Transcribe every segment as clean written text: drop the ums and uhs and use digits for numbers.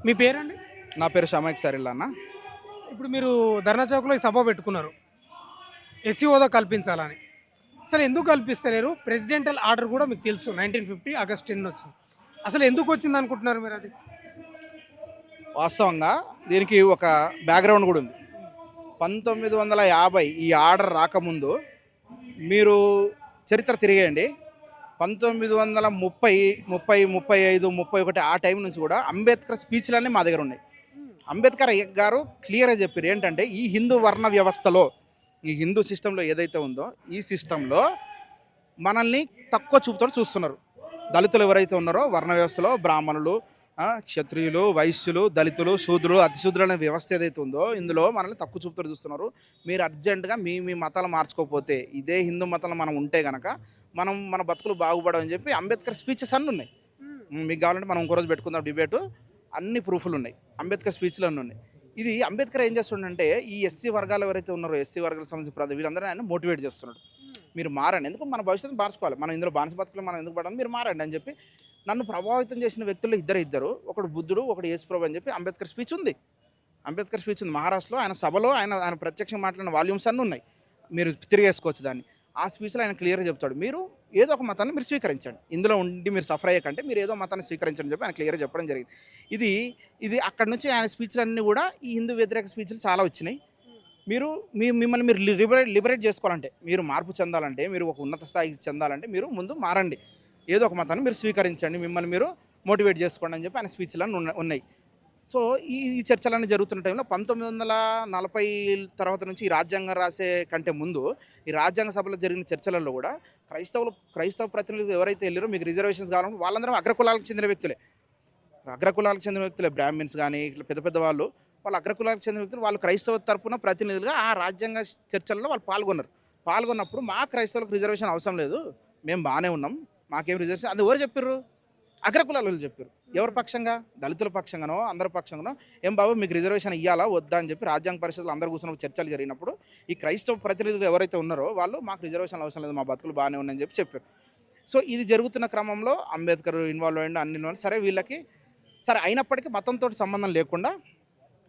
మీ పేరండి? నా పేరు షమైక్ సరిల్ అన్న. ఇప్పుడు మీరు ధర్నా చౌక్‌లో ఈ సభ పెట్టుకున్నారు. ఎస్సీ హోదా కల్పించాలని. అసలు ఎందుకు కల్పిస్తలేరు? ప్రెసిడెంటల్ ఆర్డర్ కూడా మీకు తెలుసు 1950 ఆగస్ట్ 10 వచ్చింది. అసలు ఎందుకు వచ్చింది అనుకుంటున్నారు మీరు అది? వాస్తవంగా దీనికి ఒక బ్యాక్గ్రౌండ్ కూడా ఉంది. 1950 ఈ ఆర్డర్ రాకముందు మీరు చరిత్ర తిరిగేయండి. 1930, 30, 35, 31 ఆ టైం నుంచి కూడా అంబేద్కర్ స్పీచ్లన్నీ మా దగ్గర ఉన్నాయి. అంబేద్కర్ గారు క్లియర్గా చెప్పారు ఏంటంటే, ఈ హిందూ వర్ణ వ్యవస్థలో, ఈ హిందూ సిస్టంలో ఏదైతే ఉందో ఈ సిస్టంలో మనల్ని తక్కువ చూపుతో చూస్తున్నారు. దళితులు ఎవరైతే ఉన్నారో వర్ణ వ్యవస్థలో బ్రాహ్మణులు, క్షత్రియులు, వైశ్యులు, దళితులు, శూద్రులు, అతిశూద్రులు అనే వ్యవస్థ ఏదైతే ఉందో ఇందులో మనల్ని తక్కువ చూపుతో చూస్తున్నారు. మీరు అర్జెంటుగా మీ మతాలు మార్చుకోకపోతే, ఇదే హిందూ మతంలో మనం ఉంటే కనుక మన బతుకులు బాగుపడమని చెప్పి అంబేద్కర్ స్పీచెస్ అన్నీ ఉన్నాయి. మీకు కావాలంటే మనం ఇంకో రోజు పెట్టుకుందాం డిబేటు. అన్ని ప్రూఫ్లు ఉన్నాయి, అంబేద్కర్ స్పీచ్లు అన్నీ ఉన్నాయి. ఇది అంబేద్కర్ ఏం చేస్తుండంటే, ఈ ఎస్సీ వర్గాలు ఎవరైతే ఉన్నారో, ఎస్సీ వర్గాలకు సంబంధించిన ప్రజలు వీళ్ళందరూ ఆయన మోటివేట్ చేస్తున్నాడు. మీరు మారండి, ఎందుకు మన భవిష్యత్తు మార్చుకోవాలి, మనం ఇందులో బానిస బతుకులు మనం ఎందుకు పడాలి, మీరు మారండి అని చెప్పి నన్ను ప్రభావితం చేసిన వ్యక్తులు ఇద్దరు, ఒకడు బుద్ధుడు, ఒకడు యేసుప్రభు అని చెప్పి అంబేద్కర్ స్పీచ్ ఉంది. అంబేద్కర్ స్పీచ్ ఉంది మహారాష్ట్రలో. ఆయన సభలో ఆయన ప్రత్యక్షంగా మాట్లాడిన వాల్యూమ్స్ అన్నీ ఉన్నాయి, మీరు తిరిగేసుకోవచ్చు దాన్ని. ఆ స్పీచ్లో ఆయన క్లియర్గా చెప్తాడు, మీరు ఏదో ఒక మతాన్ని మీరు స్వీకరించండి, ఇందులో ఉండి మీరు సఫర్ అయ్యకంటే మీరు ఏదో మతాన్ని స్వీకరించండి చెప్పి ఆయన క్లియర్గా చెప్పడం జరిగింది. ఇది అక్కడ నుంచి ఆయన స్పీచ్లన్నీ కూడా ఈ హిందూ వ్యతిరేక స్పీచ్లు చాలా వచ్చినాయి. మిమ్మల్ని మీరు లిబరేట్ చేసుకోవాలంటే, మీరు మార్పు చెందాలంటే, మీరు ఒక ఉన్నత స్థాయికి చెందాలంటే మీరు ముందు మారండి, ఏదో ఒక మతాన్ని మీరు స్వీకరించండి, మిమ్మల్ని మీరు మోటివేట్ చేసుకోండి అని చెప్పి ఆయన స్పీచ్లన్నీ ఉన్నాయి. సో ఈ చర్చలన్నీ జరుగుతున్న టైంలో 1940 తర్వాత నుంచి ఈ రాజ్యాంగం రాసే కంటే ముందు ఈ రాజ్యాంగ సభలో జరిగిన చర్చలలో కూడా క్రైస్తవ ప్రతినిధులు ఎవరైతే వెళ్ళారో, మీకు రిజర్వేషన్స్ కావాలంటే వాళ్ళందరూ అగ్రకులాలకు చెందిన వ్యక్తులే. బ్రాహ్మిన్స్ కానీ ఇట్లా పెద్ద పెద్ద వాళ్ళు అగ్రకులాలకు చెందిన వ్యక్తులు, వాళ్ళు క్రైస్తవ తరపున ప్రతినిధులుగా ఆ రాజ్యాంగ చర్చల్లో వాళ్ళు పాల్గొన్నప్పుడు మా క్రైస్తవులకు రిజర్వేషన్ అవసరం లేదు, మేము బాగానే ఉన్నాం, మాకేం రిజర్వేషన్, అది ఎవరు చెప్పారు? అగ్రకులాలు చెప్పారు. ఎవరి పక్షంగా? దళితుల పక్షంగానో అందరి పక్షంగానో, ఏం బాబు మీకు రిజర్వేషన్ ఇవ్వాలా వద్దా అని చెప్పి రాజ్యాంగ పరిషత్తులు అందరూ కూర్చున్నప్పుడు చర్చలు జరిగినప్పుడు ఈ క్రైస్తవ ప్రతినిధులు ఎవరైతే ఉన్నారో వాళ్ళు మాకు రిజర్వేషన్ అవసరం లేదు, మా బతుకులు బాగానే ఉన్నాయని చెప్పారు. సో ఇది జరుగుతున్న క్రమంలో అంబేద్కర్ ఇన్వాల్వ్ అయ్యిండు, అన్ని సరే వీళ్ళకి సరే అయినప్పటికీ మతంతో సంబంధం లేకుండా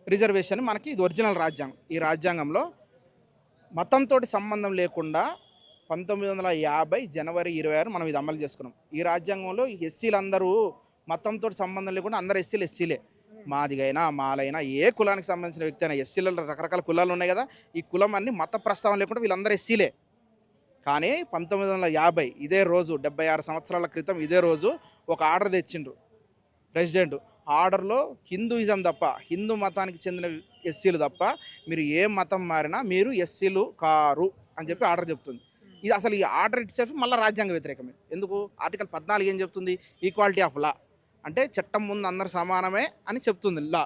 రిజర్వేషన్ మనకి ఇది ఒరిజినల్ రాజ్యాంగం. ఈ రాజ్యాంగంలో మతంతో సంబంధం లేకుండా 1950 జనవరి 26 మనం ఇది అమలు చేసుకున్నాం. ఈ రాజ్యాంగంలో ఎస్సీలందరూ మతంతో సంబంధం లేకుండా అందరు ఎస్సీలే, మాదిగైనా మాలైనా ఏ కులానికి సంబంధించిన వ్యక్తి అయినా, ఎస్సీలలో రకరకాల కులాలు ఉన్నాయి కదా, ఈ కులం అన్ని మత ప్రస్తావన లేకుండా వీళ్ళందరూ ఎస్సీలే. కానీ 1950 ఇదే రోజు 76 సంవత్సరాల క్రితం ఇదే రోజు ఒక ఆర్డర్ తెచ్చిండ్రు ప్రెసిడెంట్. ఆర్డర్లో హిందూయిజం తప్ప, హిందూ మతానికి చెందిన ఎస్సీలు తప్ప మీరు ఏ మతం మారినా మీరు ఎస్సీలు కారు అని చెప్పి ఆర్డర్ చెప్తుంది. ఇది అసలు ఈ ఆర్డర్ ఇట్ సెల్ఫ్ మళ్ళీ రాజ్యాంగ వ్యతిరేకమే. ఎందుకు? ఆర్టికల్ 14 ఏం చెప్తుంది? ఈక్వాలిటీ ఆఫ్ లా, అంటే చట్టం ముందు అందరు సమానమే అని చెప్తుంది లా.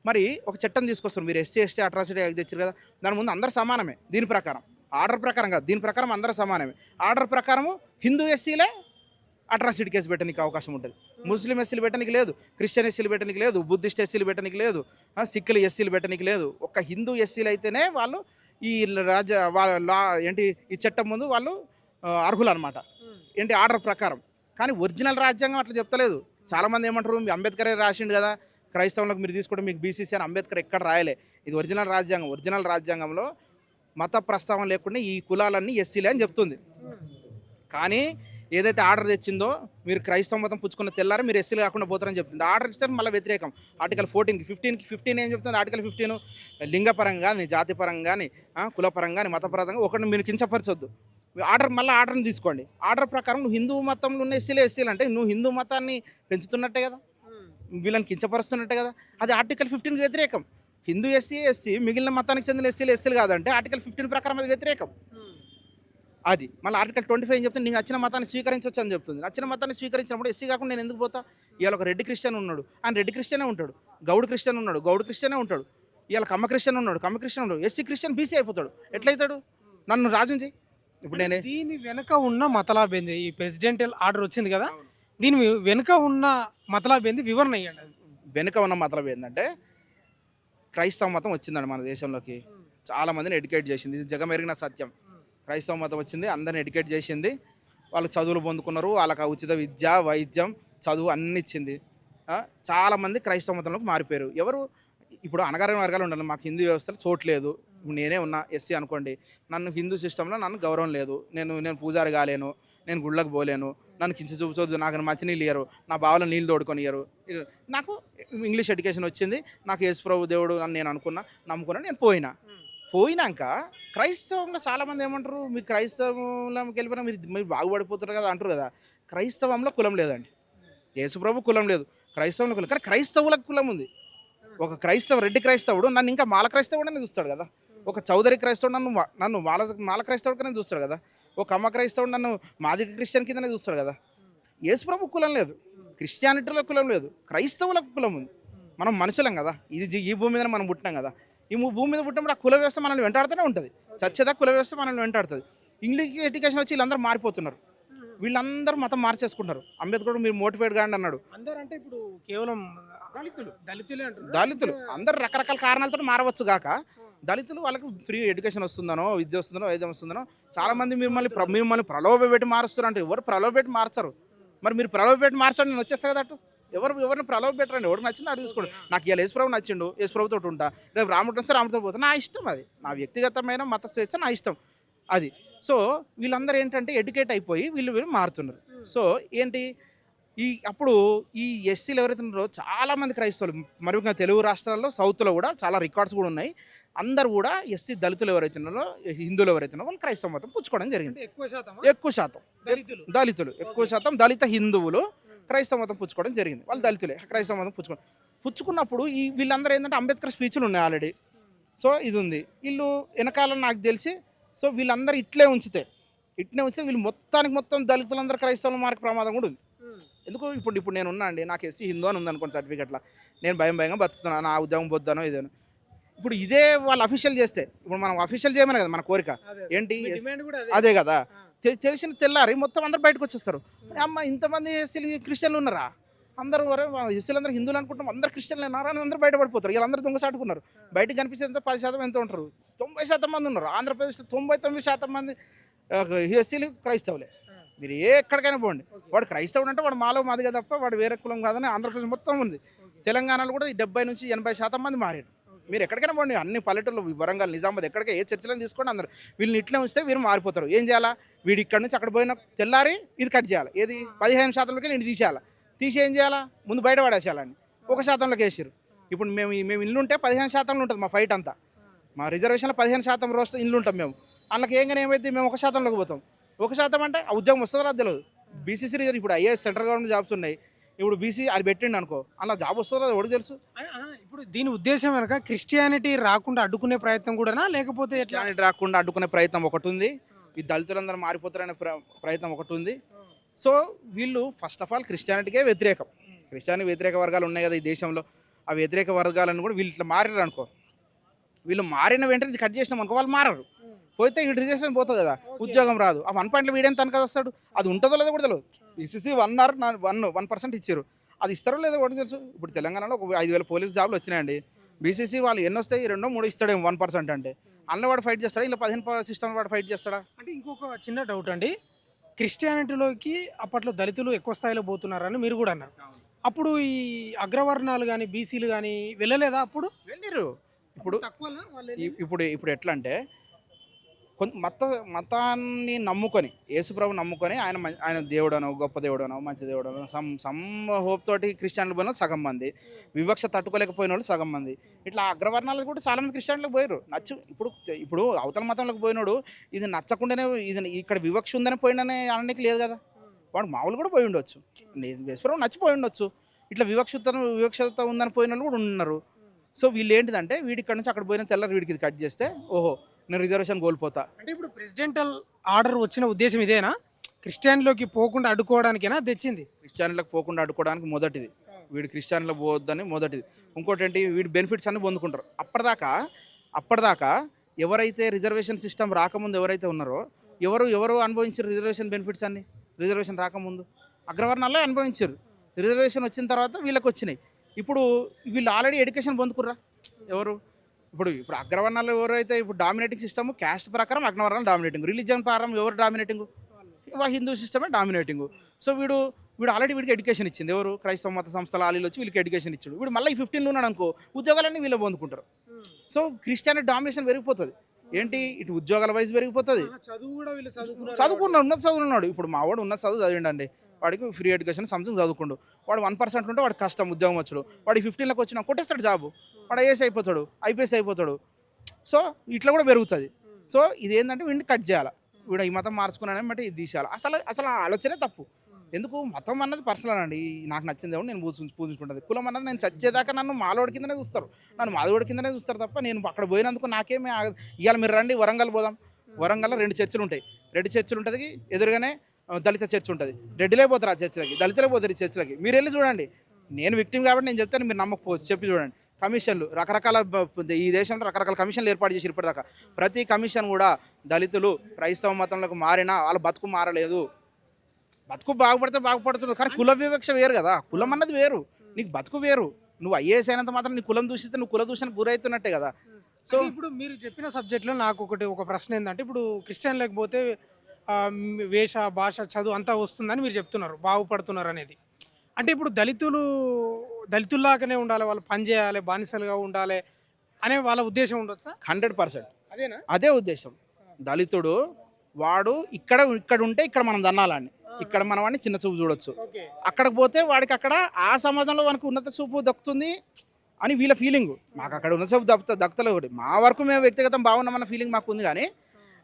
మరి ఒక చట్టం తీసుకొస్తారు, మీరు ఎస్సీ ఎస్టీ అట్రాసిటీ తెచ్చారు కదా, దాని ముందు అందరు సమానమే. దీని ప్రకారం, ఆర్డర్ ప్రకారం కాదు, దీని ప్రకారం అందరూ సమానమే. ఆర్డర్ ప్రకారము హిందూ ఎస్సీలే అట్రాసిటీ కేసు పెట్టడానికి అవకాశం ఉంటుంది, ముస్లిం ఎస్సీలు పెట్టడానికి లేదు, క్రిస్టియన్ ఎస్సీలు పెట్టడానికి లేదు, బుద్ధిస్ట్ ఎస్సీలు పెట్టడానికి లేదు, సిక్కులు ఎస్సీలు పెట్టడానికి లేదు. ఒక్క హిందూ ఎస్సీలు అయితేనే వాళ్ళు ఈ ఈ చట్టం ముందు వాళ్ళు అర్హులు అనమాట, ఆర్డర్ ప్రకారం. కానీ ఒరిజినల్ రాజ్యాంగం అట్లా చెప్తలేదు. చాలామంది ఏమంటారు, మీ అంబేద్కరే రాసిండు కదా, క్రైస్తవులకు మీరు తీసుకుంటే మీకు బీసీసీ అని అంబేద్కర్ ఎక్కడ రాయలే. ఇది ఒరిజినల్ రాజ్యాంగం. ఒరిజినల్ రాజ్యాంగంలో మత ప్రస్తావన లేకుండా ఈ కులాలన్నీ ఎస్సీలే అని చెప్తుంది. కానీ ఏదైతే ఆర్డర్ తెచ్చిందో, మీరు క్రైస్తవ మతం పుచ్చుకున్న తెల్లారి మీరు ఎస్సీలు కాకుండా పోతారని చెప్తుంది. ఆర్డర్ ఇస్తే మళ్ళీ వ్యతిరేకం. ఆర్టికల్ 14కి 15 ఏం చెప్తుంది? ఆర్టికల్ 15 లింగపరంగా కానీ, జాతిపరంగా కానీ, కులపరంగా కానీ, మతపరంగా ఒకటి మీరు కించపరచొద్దు. ఆర్డర్ని తీసుకోండి. ఆర్డర్ ప్రకారం నువ్వు హిందూ మతంలో ఉన్న ఎస్సీలు అంటే నువ్వు హిందూ మతాన్ని పెంచుతున్నట్టే కదా, వీళ్ళని కించపరుస్తున్నట్టే కదా. అది ఆర్టికల్ 15కి వ్యతిరేకం. హిందూ ఎస్సీ మిగిలిన మతానికి చెందిన ఎస్సీలు కాదంటే ఆర్టికల్ 15 ప్రకారం అది వ్యతిరేకం. అది మళ్ళీ ఆర్టికల్ 25 ఏం చెప్తుంది? నీకు నచ్చిన మతాన్ని స్వీకరించవచ్చు అని చెప్తుంది. నచ్చిన మతాన్ని స్వీకరించినప్పుడు ఎస్సీ కాకుండా నేను ఎందుకు పోతా? ఇవాళ ఒక రెడ్డి క్రిస్టియన్ ఉన్నాడు, ఆయన రెడ్డి క్రిస్టియనే ఉంటాడు. గౌడ్ క్రిస్టియన్ ఉన్నాడు, గౌడ్ క్రిస్టియనే ఉంటాడు. ఇవాళ కమ్మ క్రిస్టియన్ ఉన్నాడు, కమ్మ క్రిస్టియన్ ఉంటాడు. ఎస్సీ క్రిస్టియన్ బీసీ అయిపోతాడు. ఎట్లయితాడు? నన్ను రాజుని చెయ్యి. ఇప్పుడు దీని వెనుక ఉన్న మతలాబ్ ఏంది? ఈ ప్రెసిడెంటల్ ఆర్డర్ వచ్చింది కదా, దీని వెనుక ఉన్న మతలాబ్ ఏంది? వివరణ ఇవ్వండి. వెనుక ఉన్న మతలాబ్ ఏంటంటే, క్రైస్తవ మతం వచ్చిందండి మన దేశంలోకి, చాలామందిని ఎడ్యుకేట్ చేసింది. ఇది జగమెరిగిన సత్యం. క్రైస్తవ మతం వచ్చింది, అందరిని ఎడ్యుకేట్ చేసింది, వాళ్ళు చదువులు పొందుకున్నారు, వాళ్ళకి ఉచిత విద్య, వైద్యం, చదువు అన్నీ ఇచ్చింది. చాలామంది క్రైస్తవ మతంలోకి మారిపోయారు. ఎవరు ఇప్పుడు అణగారిన వర్గాలు ఉండాలి. మాకు హిందూ వ్యవస్థలో చోటు లేదు. ఇప్పుడు నేనే ఉన్నా ఎస్సీ అనుకోండి. నన్ను హిందూ సిస్టంలో నన్ను గౌరవం లేదు. నేను పూజారి కాలేను. నేను గుళ్ళకి పోలేను. నన్ను కించి చూపు నాకు మంచినీళ్ళు ఇయ్యరు. నా బావలో నీళ్ళు తోడుకొనియ్యరు. నాకు ఇంగ్లీష్ ఎడ్యుకేషన్ వచ్చింది. నాకు యేసుప్రభు దేవుడు అని నేను అనుకున్నా, నమ్ముకున్నా, నేను పోయినాక క్రైస్తవంలో చాలామంది ఏమంటారు, మీరు క్రైస్తవంలోకి వెళ్ళిపోయినా మీరు బాగుపడిపోతారు కదా అంటారు కదా. క్రైస్తవంలో కులం లేదండి. యేసుప్రభు కులం లేదు, క్రైస్తవంలో కులం. కానీ క్రైస్తవులకు కులం ఉంది. ఒక రెడ్డి క్రైస్తవుడు నన్ను ఇంకా మాల క్రైస్తవుడనే చూస్తాడు కదా. ఒక చౌదరి క్రైస్తవుడు నన్ను మాల క్రైస్తవుడికనే చూస్తాడు కదా. ఒక అమ్మ క్రైస్తవుడు నన్ను మాదిక క్రిస్టియన్ కిందనే చూస్తాడు కదా. యేసుప్రభు కులం లేదు, క్రిస్టియానిటీలో కులం లేదు, క్రైస్తవులకు కులం ఉంది. మనం మనుషులం కదా. ఈ భూమి మీద మనం పుట్టినాం కదా. ఈ భూమి మీద పుట్టినప్పుడు ఆ కుల వ్యవస్థ మనల్ని వెంటాడుతూనే ఉంటుంది. చచ్చేదా కుల వ్యవస్థ మనల్ని వెంటాడుతుంది. ఇంగ్లీష్ ఎడ్యుకేషన్ వచ్చి వీళ్ళందరూ మారిపోతున్నారు. వీళ్ళందరూ మతం మార్చేసుకుంటారు. అంబేద్కర్ మీరు మోటివేట్ కాండి అన్నాడు. అందరూ అంటే ఇప్పుడు కేవలం దళితులు అందరు రకరకాల కారణాలతో మారవచ్చు గాక, దళితులు వాళ్ళకి ఫ్రీ ఎడ్యుకేషన్ వస్తుందనో, విద్య వస్తుందనో, వైద్యం వస్తుందనో చాలా మంది మిమ్మల్ని ప్రలోభ పెట్టి మారుస్తారు. అంటే ఎవరు ప్రలోభ పెట్టి మార్చరు. మరి మీరు ప్రలోభ పెట్టి మార్చండి, నేను వచ్చేస్తా కదా అటు. ఎవరిని ప్రలోభ పెట్టరండి. ఎవరికి నచ్చింది అటు తీసుకోండి. నాకు ఇలా యేసుప్రభు నచ్చిండు, యేసుప్రభుతో ఉంటా. రేపు రాముడు వస్తే రాముడితో పోతా, నా ఇష్టం. అది నా వ్యక్తిగతమైన మత స్వేచ్ఛ, నా ఇష్టం అది. సో వీళ్ళందరూ ఏంటంటే ఎడ్యుకేట్ అయిపోయి వీళ్ళు మారుతున్నారు. సో ఏంటి అప్పుడు ఈ ఎస్సీలు ఎవరైతే ఉన్నారో చాలామంది క్రైస్తవులు, మరి ముఖ్యంగా తెలుగు రాష్ట్రాల్లో సౌత్లో కూడా చాలా రికార్డ్స్ కూడా ఉన్నాయి. అందరు కూడా ఎస్సీ దళితులు ఎవరైతే ఉన్నారో, హిందువులు ఎవరైతే ఉన్నారో వాళ్ళు క్రైస్తవ మతం పుచ్చుకోవడం జరిగింది. ఎక్కువ శాతం దళితులు, ఎక్కువ శాతం దళిత హిందువులు క్రైస్తవ మతం పుచ్చుకోవడం జరిగింది. వాళ్ళు దళితులే క్రైస్తవ మతం పుచ్చుకున్నప్పుడు వీళ్ళందరూ ఏంటంటే అంబేద్కర్ స్పీచ్లు ఉన్నాయి ఆల్రెడీ. సో ఇది ఉంది. వీళ్ళు వెనకాల నాకు తెలిసి, సో వీళ్ళందరూ ఇట్లే ఉంచితే వీళ్ళు మొత్తం దళితులందరూ క్రైస్తవుల మార్క్ ప్రమాదం కూడా ఉంది. ఎందుకు ఇప్పుడు నేను ఉన్నా అండి, నాకు ఎస్సీ హిందూ అని ఉందనుకోండి సర్టిఫికెట్లో, నేను భయంగా బతుకుతున్నాను, నా ఉద్యోగం పొద్దానో ఇదేనో. ఇప్పుడు ఇదే వాళ్ళు అఫీషియల్ చేస్తే, ఇప్పుడు మనం అఫీషియల్ చేయమని కదా మన కోరిక ఏంటి, అదే కదా. తెలిసిన తెల్లారి మొత్తం అందరు బయటకు వచ్చేస్తారు. అమ్మ ఇంతమంది ఎస్సీలు క్రిస్టియన్లు ఉన్నారా, అందరూ ఎస్సీలు అందరూ హిందువులు అనుకుంటాం, అందరు క్రిస్టియన్లు ఉన్నారా అని అందరూ బయటపడిపోతారు. వీళ్ళందరూ దొంగసాటుకున్నారు. బయటకు కనిపించేంత 10% ఎంత ఉంటారు, 90% మంది ఉన్నారు. ఆంధ్రప్రదేశ్లో 99% మంది ఎస్సీలు క్రైస్తవులే. మీరు ఎక్కడికైనా పోండి, వాడు క్రైస్తవుడు అంటే వాడు మాలో మాదిగా తప్ప వాడు వేరే కులం కాదని ఆంధ్రప్రదేశ్ మొత్తం ఉంది. తెలంగాణలో కూడా 70 నుంచి 80% మంది మారారు. మీరు ఎక్కడికైనా పోండి, అన్ని పల్లెటూళ్ళు, వరంగల్, నిజామాబాద్, ఎక్కడికి ఏ చర్చలను తీసుకోండి, అందరు వీళ్ళని ఇట్లా ఉంచితే వీరు మారిపోతారు. ఏం చేయాలా, వీడు ఇక్కడ నుంచి అక్కడ పోయిన తెల్లారి ఇది కట్ చేయాలి. ఏది 15%లోకి నేను తీసేయాలి. తీసి ఏం చేయాలా, ముందు బయట పడేసేయాలండి. 1%లోకి వేసారు. ఇప్పుడు మేము ఇల్లు ఉంటే 15% ఉంటుంది మా ఫైట్ అంతా. మా రిజర్వేషన్లో 15% రోస్ట్ ఇల్లు ఉంటాం మేము. అందులోకి ఏంగానే ఏమైతే మేము 1%లోకి పోతాం. 1% అంటే ఆ ఉద్యోగం వస్తుందో తెలియదు. బీసీసీ రిజర్వ్ ఇప్పుడు ఐఏఎస్ సెంట్రల్ గవర్నమెంట్ జాబ్స్ ఉన్నాయి. ఇప్పుడు బీసీ అది పెట్టిండు అనుకో, అలా జాబ్ వస్తుందో ఎవరికి తెలుసు. ఇప్పుడు దీని ఉద్దేశం కనుక క్రిస్టియానిటీ రాకుండా అడ్డుకునే ప్రయత్నం కూడా, లేకపోతే క్రిస్టియానిటీ రాకుండా అడ్డుకునే ప్రయత్నం ఒకటి ఉంది, ఈ దళితులందరూ మారిపోతారనే ప్రయత్నం ఒకటి ఉంది. సో వీళ్ళు ఫస్ట్ ఆఫ్ ఆల్ క్రిస్టియానిటీకే వ్యతిరేకం. క్రిస్టియానిటీ వ్యతిరేక వర్గాలు ఉన్నాయి కదా ఈ దేశంలో, ఆ వ్యతిరేక వర్గాలను కూడా వీళ్ళు ఇట్లా మారారు అనుకో, వీళ్ళు మారిన వెంటనే ఇది కట్ చేసినాం అనుకో, వాళ్ళు మారరు. పోతే ఈ రిజర్వేషన్ పోతుంది కదా, ఉద్యోగం రాదు. ఆ 1 వీడేం తనక వస్తాడు, అది ఉంటుందో లేదో కూడా తెలియదు. ఈసీసీ 1% ఇచ్చారు, అది ఇస్తారో లేదో కూడా తెలుసు. ఇప్పుడు తెలంగాణలో 5,000 పోలీస్ జాబ్లు వచ్చినాయండి. బీసీసీ వాళ్ళు ఎన్ని వస్తాయి, 2-3 ఇస్తాడేమో 1% అంటే. అందులో వాడు ఫైట్ చేస్తాడా, ఇలా 15 సిస్టమ్ వాడు ఫైట్ చేస్తాడా? అంటే ఇంకొక చిన్న డౌట్ అండి, క్రిస్టియానిటీలోకి అప్పట్లో దళితులు ఎక్కువ స్థాయిలో పోతున్నారని మీరు కూడా అన్నారు. అప్పుడు ఈ అగ్రవర్ణాలు కానీ బీసీలు కానీ వెళ్ళలేదా? అప్పుడు వెళ్ళారు. ఇప్పుడు ఎట్లా అంటే మతాన్ని నమ్ముకొని, యేసుప్రభు నమ్ముకొని, ఆయన దేవుడనో, గొప్ప దేవుడనో, మంచి దేవుడనో, సమ్ హోప్ తోటి క్రిస్టియన్లు పోయిన సగం మంది, వివక్ష తట్టుకోలేకపోయిన వాళ్ళు సగం మంది, ఇట్లా అగ్రవర్ణాలకు కూడా చాలామంది క్రిస్టియన్లకు పోయారు. ఇప్పుడు అవతల మతంలోకి పోయినాడు ఇది నచ్చకుండానే, ఇది ఇక్కడ వివక్ష ఉందని పోయిందనే అనడానికి లేదు కదా. వాడు మామూలు కూడా పోయి ఉండొచ్చు, యేసుప్రభు నచ్చిపోయి ఉండొచ్చు. ఇట్లా వివక్షత ఉందని పోయిన వాళ్ళు కూడా ఉన్నారు. సో వీళ్ళు ఏంటిదంటే, వీడి ఇక్కడ నుంచి అక్కడ పోయిన తెల్లారి వీడికి ఇది కట్ చేస్తే, ఓహో నేను రిజర్వేషన్ కోల్పోతా. అంటే ఇప్పుడు ప్రెసిడెంటల్ ఆర్డర్ వచ్చిన ఉద్దేశం ఇదేనా, క్రిస్టియానిటీలోకి పోకుండా అడ్డుకోవడానికేనా తెచ్చింది? క్రిస్టియానిటీలోకి పోకుండా అడ్డుకోవడానికి మొదటిది, వీడు క్రిస్టియానిటీలో పోవద్దని మొదటిది. ఇంకోటి ఏంటి, వీడి బెనిఫిట్స్ అన్ని పొందుకుంటారు. అప్పటిదాకా ఎవరైతే రిజర్వేషన్ సిస్టమ్ రాకముందు ఎవరైతే ఉన్నారో, ఎవరు అనుభవించారు రిజర్వేషన్ బెనిఫిట్స్ అన్ని? రిజర్వేషన్ రాకముందు అగ్రవర్ణాల్లో అనుభవించారు. రిజర్వేషన్ వచ్చిన తర్వాత వీళ్ళకి వచ్చినాయి. ఇప్పుడు వీళ్ళు ఆల్రెడీ ఎడ్యుకేషన్ పొందుకుర్రా ఎవరు? ఇప్పుడు అగ్రవర్ణాలు ఎవరైతే ఇప్పుడు డామినేటింగ్ సిస్టమ్, క్యాస్ట్ ప్రకారం అగ్రవర్ణాలు డామినేటింగ్, రిలీజియన్ ప్రకారం ఎవరు డామినేటింగ్? హిందూ సిస్టమే డామినేటింగ్. సో వీడు వీడు ఆల్రెడీ వీడికి ఎడ్యుకేషన్ ఇచ్చింది ఎవరు క్రైస్తవ మత సంస్థల ఆలీలు వచ్చి వీళ్ళకి ఎడ్యుకేషన్ ఇచ్చాడు వీడు మళ్ళీ ఈ 15లో ఉన్నాడు అనుకో ఉద్యోగాలన్నీ వీళ్ళు పొందుకుంటారు సో క్రిస్టియానిటీ డామినేషన్ పెరిగిపోతుంది ఏంటి ఇటు ఉద్యోగాల వైజ్ పెరిగిపోతుంది చదువు కూడా వీళ్ళు చదువుకున్నాడు ఉన్నత చదువుకున్నాడు ఇప్పుడు మా వాడు ఉన్నత చదువు చదివిండండి వాడికి ఫ్రీ ఎడ్యుకేషన్ సంథింగ్ చదువుకుండు వాడు 1% ఉంటే వాడు కష్టం ఉద్యోగం వచ్చాడు వాడు 15లోకి వచ్చినా కొట్టేస్తాడు జాబు వాడు ఐఏఎస్ అయిపోతాడు ఐపీఎస్ అయిపోతాడు సో ఇట్లా కూడా పెరుగుతుంది సో ఇది ఏంటంటే వీడిని కట్ చేయాలి వీడు ఈ మతం మార్చుకున్నాడని బట్టి ఇది తీసేయాలి అసలు ఆ ఆలోచనే తప్పు ఎందుకు మతం అన్నది పర్సనల్ అండి నాకు నచ్చింది ఏమో నేను పూజించుకుంటుంది కులం అన్నది నేను చచ్చేదాకా నన్ను మాలోడి కిందనే చూస్తారు నన్ను మాలోడి కిందనే చూస్తారు తప్ప నేను అక్కడ పోయినందుకు నాకేమీ ఇవాళ మీరు రండి వరంగల్ పోదాం వరంగల్లో 2 చర్చిలు ఉంటాయి 2 చర్చిలు ఉంటుంది ఎదురుగానే దళిత చర్చ్ ఉంటుంది రెడ్డిలే పోతారు ఆ చర్చిలకి దళితులే పోతారు ఈ చర్చిలకి మీరు వెళ్ళి చూడండి నేను విక్టిమ్ కాబట్టి నేను చెప్తాను మీరు నమ్మకపోవచ్చు చెప్పి చూడండి కమిషన్లు రకరకాల ఈ దేశంలో రకరకాల కమిషన్లు ఏర్పాటు చేసి ఇప్పటిదాకా ప్రతి కమిషన్ కూడా దళితులు క్రైస్తవ మతంలోకి మారినా వాళ్ళ బతుకు మారలేదు బతుకు బాగుపడితే బాగుపడుతుంది కానీ కుల వివక్ష వేరు కదా కులం అన్నది వేరు నీకు బతుకు వేరు నువ్వు ఐఏఎస్ అయినంత మాత్రం నీ కులం దూషిస్తే నువ్వు కుల దూషణకు గురవుతున్నట్టే కదా సో ఇప్పుడు మీరు చెప్పిన సబ్జెక్ట్లో నాకు ఒక ప్రశ్న ఏంటంటే ఇప్పుడు క్రిస్టియన్ లేకపోతే వేష భాష చదువు అంతా వస్తుందని మీరు చెప్తున్నారు బాగుపడుతున్నారు అనేది అంటే ఇప్పుడు దళితుల్లాగానే ఉండాలి వాళ్ళు పని చేయాలి బానిసలుగా ఉండాలి అనే వాళ్ళ ఉద్దేశం ఉండొచ్చా 100% అదేనా అదే ఉద్దేశం దళితుడు వాడు ఇక్కడ ఉంటే ఇక్కడ మనం దన్నాలని ఇక్కడ మనం వాడిని చిన్న చూపు చూడొచ్చు అక్కడికి పోతే వాడికి అక్కడ ఆ సమాజంలో మనకు ఉన్నత చూపు దక్కుతుంది అని వీళ్ళ ఫీలింగ్ మాకు అక్కడ ఉన్నత చూపు దక్కుతలేదు మా వరకు మేము వ్యక్తిగతం బాగున్నామన్న ఫీలింగ్ మాకు ఉంది కానీ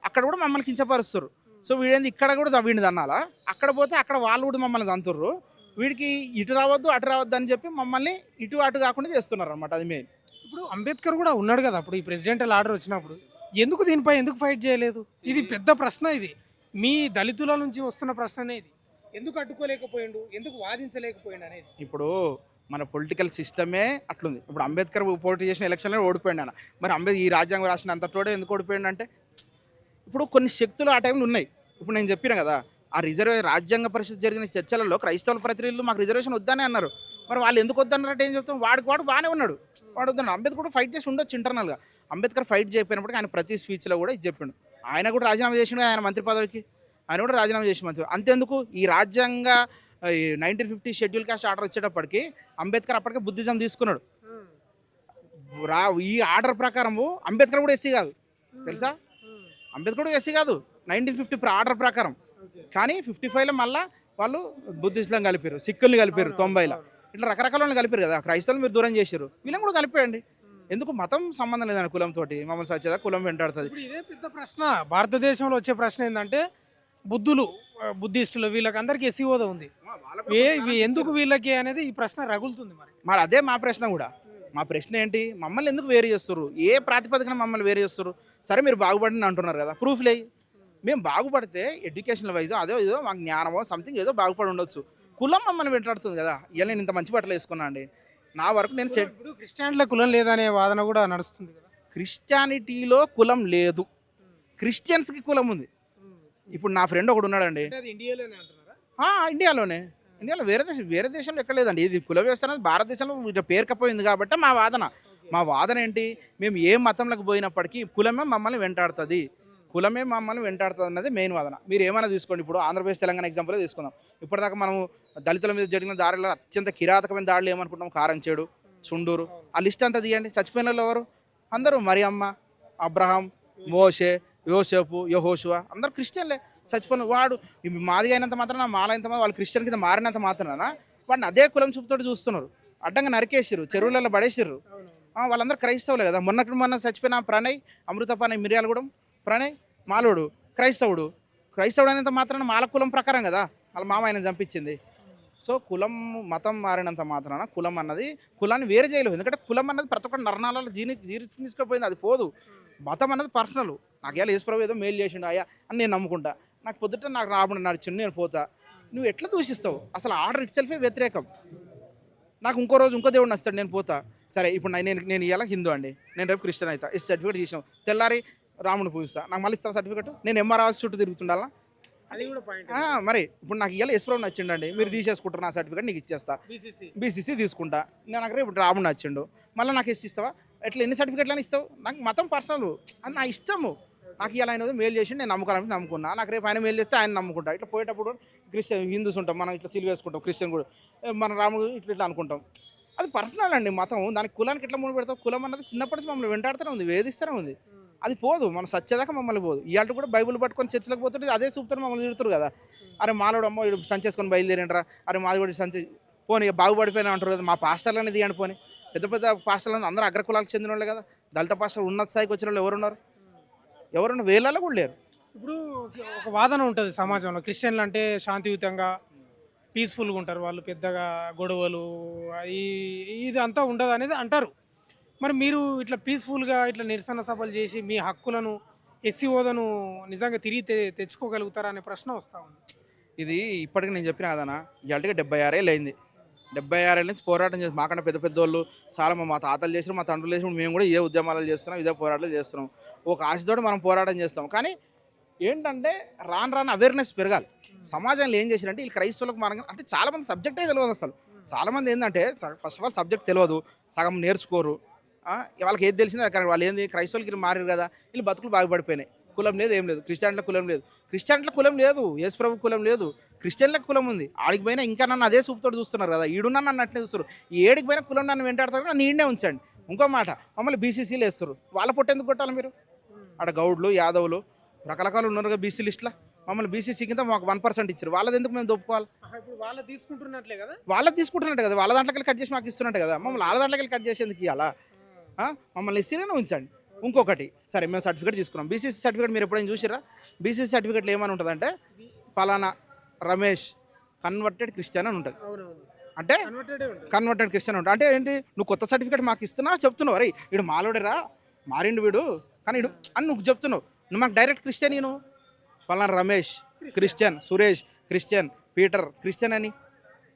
అక్కడ కూడా మమ్మల్ని కించపరుస్తారు సో వీడేంది ఇక్కడ కూడా వీడిని దన్నాలా అక్కడ పోతే అక్కడ వాళ్ళు కూడా మమ్మల్ని దంతుర్రు వీడికి ఇటు రావద్దు అటు రావద్దు అని చెప్పి మమ్మల్ని ఇటు అటు కాకుండా చేస్తున్నారు అనమాట అది మెయిన్ ఇప్పుడు అంబేద్కర్ కూడా ఉన్నాడు కదా అప్పుడు ఈ ప్రెసిడెంటల్ ఆర్డర్ వచ్చినప్పుడు ఎందుకు ఫైట్ చేయలేదు ఇది పెద్ద ప్రశ్న ఇది మీ దళితుల నుంచి వస్తున్న ప్రశ్ననే ఇది ఎందుకు అడ్డుకోలేకపోయిండు ఎందుకు వాదించలేకపోయిండు అనేది ఇప్పుడు మన పొలిటికల్ సిస్టమే అట్లుంది ఇప్పుడు అంబేద్కర్ పోటీ చేసిన ఎలక్షన్లో ఓడిపోయిండు అన్న మరి ఈ రాజ్యాంగం రాసిన అంతటోడే ఎందుకు ఓడిపోయిండు అంటే ఇప్పుడు కొన్ని శక్తులు ఆ టైంలో ఉన్నాయి ఇప్పుడు నేను చెప్పిన కదా ఆ రాజ్యాంగ పరిషత్ జరిగిన చర్చలలో క్రైస్తవుల ప్రతినిధులు మాకు రిజర్వేషన్ వద్దనే అన్నారు మరి వాళ్ళు ఎందుకు వద్దన్నారంటే ఏం చెప్తాం వాడు బాగానే ఉన్నాడు వాడు వద్దన్నాడు అంబేద్కర్ కూడా ఫైట్ చేసి ఉండొచ్చు ఇంటర్నల్గా అంబేద్కర్ ఫైట్ చేయకపోయినప్పటికీ ఆయన ప్రతి స్పీచ్లో కూడా ఇది చెప్పిండు ఆయన కూడా రాజీనామా చేసిండు ఆయన మంత్రి పదవికి ఆయన కూడా రాజీనామా చేసి మంత్రి అంతేందుకు ఈ రాజ్యాంగ 1950 షెడ్యూల్ కాస్ట్ ఆర్డర్ వచ్చేటప్పటికి అంబేద్కర్ అప్పటికే బుద్ధిజం తీసుకున్నాడు ఈ ఆర్డర్ ప్రకారము అంబేద్కర్ కూడా ఎస్సీ కాదు తెలుసా అంబేద్కర్ కూడా ఎస్సీ కాదు 1950 ఆర్డర్ ప్రకారం కానీ 55లో మళ్ళీ వాళ్ళు బుద్ధిస్టులను కలిపారు సిక్కుల్ని కలిపారు 90లో ఇట్లా రకరకాల వాళ్ళని కలిపారు కదా క్రైస్తవులు మీరు దూరం చేశారు వీళ్ళని కూడా కలిపేయండి ఎందుకు మతం సంబంధం లేదండి కులంతో మమ్మల్ని సచ్చేదా కులం వెంటాడుతుంది ఇదే పెద్ద ప్రశ్న భారతదేశంలో వచ్చే ప్రశ్న ఏంటంటే బుద్ధిస్టులు వీళ్ళకి అందరికీ ఎస్సీ హోదా ఉంది ఎందుకు వీళ్ళకి అనేది ఈ ప్రశ్న రగులుతుంది మరి అదే మా ప్రశ్న కూడా మా ప్రశ్న ఏంటి మమ్మల్ని ఎందుకు వేరు చేస్తారు ఏ ప్రాతిపదికన మమ్మల్ని వేరు చేస్తారు సరే మీరు బాగుపడిన అంటున్నారు కదా ప్రూఫ్ లే మేము బాగుపడితే ఎడ్యుకేషనల్ వైజ్ ఏదో మాకు జ్ఞానమో సంథింగ్ ఏదో బాగుపడి ఉండొచ్చు కులం మమ్మల్ని వెంటాడుతుంది కదా ఇలా నేను ఇంత మంచి బట్టలు వేసుకున్నా అండి నా వరకు నేను ఇప్పుడు క్రిస్టియానిటీలో కులం లేదనే వాదన కూడా నడుస్తుంది కదా క్రిస్టియానిటీలో కులం లేదు క్రిస్టియన్స్కి కులం ఉంది ఇప్పుడు నా ఫ్రెండ్ ఒకడు ఉన్నాడండి ఇండియాలో వేరే దేశంలో ఎక్కడ లేదండి ఇది కుల వ్యవస్థ అనేది భారతదేశంలో ఇట్లా పేరుకపోయింది కాబట్టి మా వాదన ఏంటి మేము ఏ మతంలోకి పోయినప్పటికీ కులమే మమ్మల్ని వెంటాడుతుంది అన్నది మెయిన్ వాదన మీరు ఏమైనా తీసుకోండి ఇప్పుడు ఆంధ్రప్రదేశ్ తెలంగాణ ఎగ్జాంపుల్ తీసుకుందాం ఇప్పటిదాకా మనం దళితుల మీద జరిగిన దాడుల్లో అత్యంత కిరాతకమైన దాడులు ఏమనుకుంటాం కారంచేడు చుండూరు ఆ లిస్ట్ అంతా తీయండి చచ్చిపోయిన వాళ్ళు ఎవరు అందరూ మరియమ్మ అబ్రహాం మోషే యోసేపు యెహోషువ అందరూ క్రిస్టియన్లే చచ్చిపోయిన వాడు మాదిగా అయినంత మాత్రాన మాలైనంత వాళ్ళు క్రిస్టియన్ కింద మారినంత మాత్రాన వాడిని అదే కులం చూపుతోటి చూస్తున్నారు అడ్డంగా నరికేసిర్రు చెరువులలో పడేసిర్రు వాళ్ళందరూ క్రైస్తవులే కదా మొన్న చచ్చిపోయిన ప్రణయ్ అమృతపాన మిర్యాలగూడెం ప్రణయ్ మాలోడు క్రైస్తవుడు అయినంత మాత్రాన మాల కులం ప్రకారం కదా వాళ్ళ మామ ఆయన చంపించింది సో కులం మతం మారినంత మాత్రాన కులం అన్నది కులాన్ని వేరు చేయలేదు ఎందుకంటే కులం అన్నది ప్రతి ఒక్క నరణాలలో జీర్ణించుకుపోయింది అది పోదు మతం అన్నది పర్సనల్ నాకు ఎలా యేసుప్రభు ఏదో మేలు చేసిండు అయ్యా అని నేను నమ్ముకుంటా నాకు పొద్దుట నాకు రాబడి నడిచిండు నేను పోతా నువ్వు ఎట్లా దూషిస్తావు అసలు ఆర్డర్ ఇట్ సెల్ఫే వ్యతిరేకం నాకు ఇంకో రోజు ఇంకో దేవుడు నచ్చుతాడు నేను పోతా సరే ఇప్పుడు నేను ఇలా హిందూ అండి నేను రేపు క్రిస్టియన్ అవుతా ఈ సర్టిఫికేట్ చేసినావు తెల్లారి రాముడు పూజిస్తా నాకు మళ్ళీ ఇస్తావు సర్టిఫికేట్ నేను ఎంఆర్ఆర్ఎస్ చుట్టూ తిరుగుతుండాలా అది కూడా పాయింట్ మరి ఇప్పుడు నాకు ఇలా యేసుప్రభు నచ్చిండండి మీరు తీసేసుకుంటారు నా సర్టిఫికేట్ నీకు ఇచ్చేస్తా బీసీసీ తీసుకుంటా నేను అక్కడ ఇప్పుడు రాముడు నచ్చిండు మళ్ళీ నాకు ఎస్ ఇస్తావా ఎట్లా ఎన్ని సర్టిఫికేట్లని ఇస్తావు నాకు మతం పర్సనల్ అది నా ఇష్టము నాకు ఇలా ఆయన మేలు చేసి నేను నమ్ముకున్నా నాకు రేపు ఆయన మేలు చేస్తే ఆయన నమ్ముకుంటా ఇట్లా పోయేటప్పుడు క్రిస్టియన్ హిందూస్ ఉంటాం, మనం ఇట్లా సిలువ వేసుకుంటాం, క్రిస్టియన్ కూడా మన రాముడు ఇట్లా ఇట్లా అనుకుంటాం. అది పర్సనల్ అండి మతం. దానికి కులానికి ఎట్లా ముడి పెడతాం? కులం అన్నది చిన్నప్పటి నుంచి మమ్మల్ని వెంటాడుతూనే ఉంది, వేధిస్తూనే ఉంది. అది పోదు, మనం సచ్చేదాకా మమ్మల్ని పోదు. ఇవాళ కూడా బైబిల్ పట్టుకొని చర్చలకు పోతుంటే అదే చూపుతారు, మమ్మల్ని తిడుతారు కదా. అరే మాలోడు అమ్మో వీడు సంచేసుకొని బయలుదేరిండ్రా, అరే మాది కూడా సంచి పోనీ బాగుపడిపోయినా అంటారు కదా. మా పాస్టర్లు అనేది తీయండి పోనీ. పెద్ద పెద్ద పాస్టర్లు అందరూ అగ్రకులాలకు చెందిన వాళ్ళే కదా. దళిత పాస్టర్లు ఉన్నత స్థాయికి వచ్చిన వాళ్ళు ఎవరున్నారు? ఎవరున్నారు? వేలలో కూడా లేరు. ఇప్పుడు ఒక వాదన ఉంటుంది సమాజంలో, క్రిస్టియన్లు అంటే శాంతియుతంగా పీస్ఫుల్గా ఉంటారు, వాళ్ళు పెద్దగా గొడవలు ఇది అంతా ఉండదు అనేది అంటారు. మరి మీరు ఇట్లా పీస్ఫుల్గా ఇట్లా నిరసన సభలు చేసి మీ హక్కులను ఎస్సీ హోదాను నిజంగా తిరిగి తెచ్చుకోగలుగుతారా అనే ప్రశ్న వస్తూ ఉంది. ఇది ఇప్పటికి నేను చెప్పిన కదనా, ఇవాళకి 76 ఏళ్ళు అయింది. 76 ఏళ్ళ నుంచి పోరాటం చేసి మాకన్నా పెద్ద పెద్ద వాళ్ళు చాలా మా తాతలు చేసిన, మా తండ్రులు చేసిన, మేము కూడా ఇదే ఉద్యమాలు చేస్తున్నాం, ఇదే పోరాటాలు చేస్తున్నాం. ఒక ఆశతోటి మనం పోరాటం చేస్తాం. కానీ ఏంటంటే రాను రాను అవేర్నెస్ పెరగాలి. సమాజంలో ఏం చేసినంటే వీళ్ళు క్రైస్తవులకు మనం అంటే చాలామంది సబ్జెక్టే తెలియదు అసలు. చాలామంది ఏంటంటే ఫస్ట్ ఆఫ్ ఆల్ సబ్జెక్ట్ తెలియదు, సగం నేర్చుకోరు. వాళ్ళకి ఏది తెలిసిందే అక్కడ వాళ్ళు ఏంది క్రైస్తవులకి మారారు కదా, వీళ్ళు బతుకులు బాగుపడిపోయినాయి. కులం లేదు, ఏం లేదు. క్రిస్టియన్ల కులం లేదు, క్రిస్టియన్ల కులం లేదు, యేసు ప్రభు కులం లేదు, క్రిస్టియన్లకు కులం ఉంది. ఆడికి పోయినా ఇంకా నన్ను అదే చూపుతోటి చూస్తున్నారు కదా, ఈడున్నా నన్ను అట్లే చూస్తారు. ఏడికి పోయినా కులం నన్ను వెంటాడతారు, నన్ను ఈడనే ఉంచండి. ఇంకో మాట, మమ్మల్ని బీసీసీలు వేస్తారు. వాళ్ళ పొట్టు ఎందుకు కొట్టాలి మీరు? ఆడ గౌడ్లు, యాదవులు రకరకాలు ఉన్నారు బీసీ లిస్టులో. మమ్మల్ని బీసీసీ కింద మాకు 1% ఇచ్చారు. వాళ్ళది ఎందుకు మేము దొప్పుకోవాలి? ఇప్పుడు వాళ్ళు తీసుకుంటున్నట్లే కదా, వాళ్ళది తీసుకుంటున్నట్టు కదా, వాళ్ళ దాంట్లోకి కట్ చేసి మాకు ఇస్తున్నట్టు కదా. మమ్మల్ని వాళ్ళ దాంట్లోకి కట్ చేసేందుకు ఇవ్వాలా? మమ్మల్ని ఇస్తేనే ఉంచండి. ఇంకొకటి, సరే మేము సర్టిఫికేట్ తీసుకున్నాం, బీసీసీ సర్టిఫికేట్ మీరు ఎప్పుడైనా చూసిరా? బీసీసీ సర్టిఫికేట్లో ఏమని ఉంటుందంటే పలానా రమేష్ కన్వర్టెడ్ క్రిస్టియన్ అని ఉంటుంది. అంటే కన్వర్టెడ్ క్రిస్టియన్ ఉంటుంది. అంటే ఏంటి? నువ్వు కొత్త సర్టిఫికేట్ మాకు ఇస్తున్నా చెప్తున్నావు, అరే వీడు మాలోడేరా, మారిండు వీడు కానీ వీడు అని నువ్వు చెప్తున్నావు. నువ్వు మాకు డైరెక్ట్ క్రిస్టియన్ నువ్వు పలానా Ramesh Christian, Suresh Christian, Peter Christian అని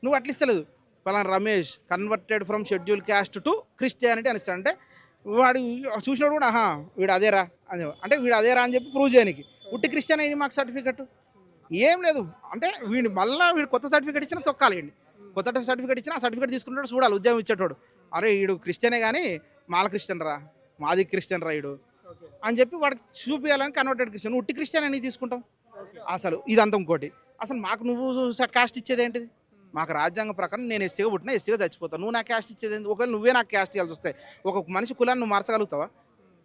నువ్వు అట్లా ఇస్తలేదు. పలానా Ramesh converted from schedule caste to Christianity అని ఇస్తాడు. అంటే వాడు చూసినాడు కూడా వీడు అదేరా అదే, అంటే వీడు అదేరా అని చెప్పి ప్రూవ్ చేయడానికి ఉట్టి క్రిస్టియన్ అయింది మాకు సర్టిఫికెట్ ఏం లేదు. అంటే వీడు మళ్ళీ వీడు కొత్త సర్టిఫికేట్ ఇచ్చినా తొక్కాలి. కొత్త సర్టిఫికేట్ ఇచ్చినా ఆ సర్టిఫికేట్ తీసుకుంటాడు, చూడాలి ఉద్యోగం ఇచ్చేటోడు. అరే వీడు క్రిస్టియనే కానీ మాల క్రిస్టియన్ రా, మాది క్రిస్టియన్ రా వీడు అని చెప్పి వాడికి చూపించాలని కన్వర్టెడ్ క్రిస్టియన్, ఉట్టి క్రిస్టియన్ అని తీసుకుంటాం. అసలు ఇదంతా ఇంకోటి. అసలు మాకు నువ్వు క్యాస్ట్ ఇచ్చేది ఏంటిది? మాకు రాజ్యాంగం ప్రకారం నేను ఎస్సీగా పుట్టినా ఎస్సీగా చచ్చిపోతాను. నువ్వు నాకు క్యాస్ట్ ఇచ్చేది ఏంటి? ఒకవేళ నువ్వే నాకు క్యాస్ట్ ఇవ్వాల్సి వస్తాయి. ఒక మనిషి కులాన్ని నువ్వు మార్చగలుగుతావా?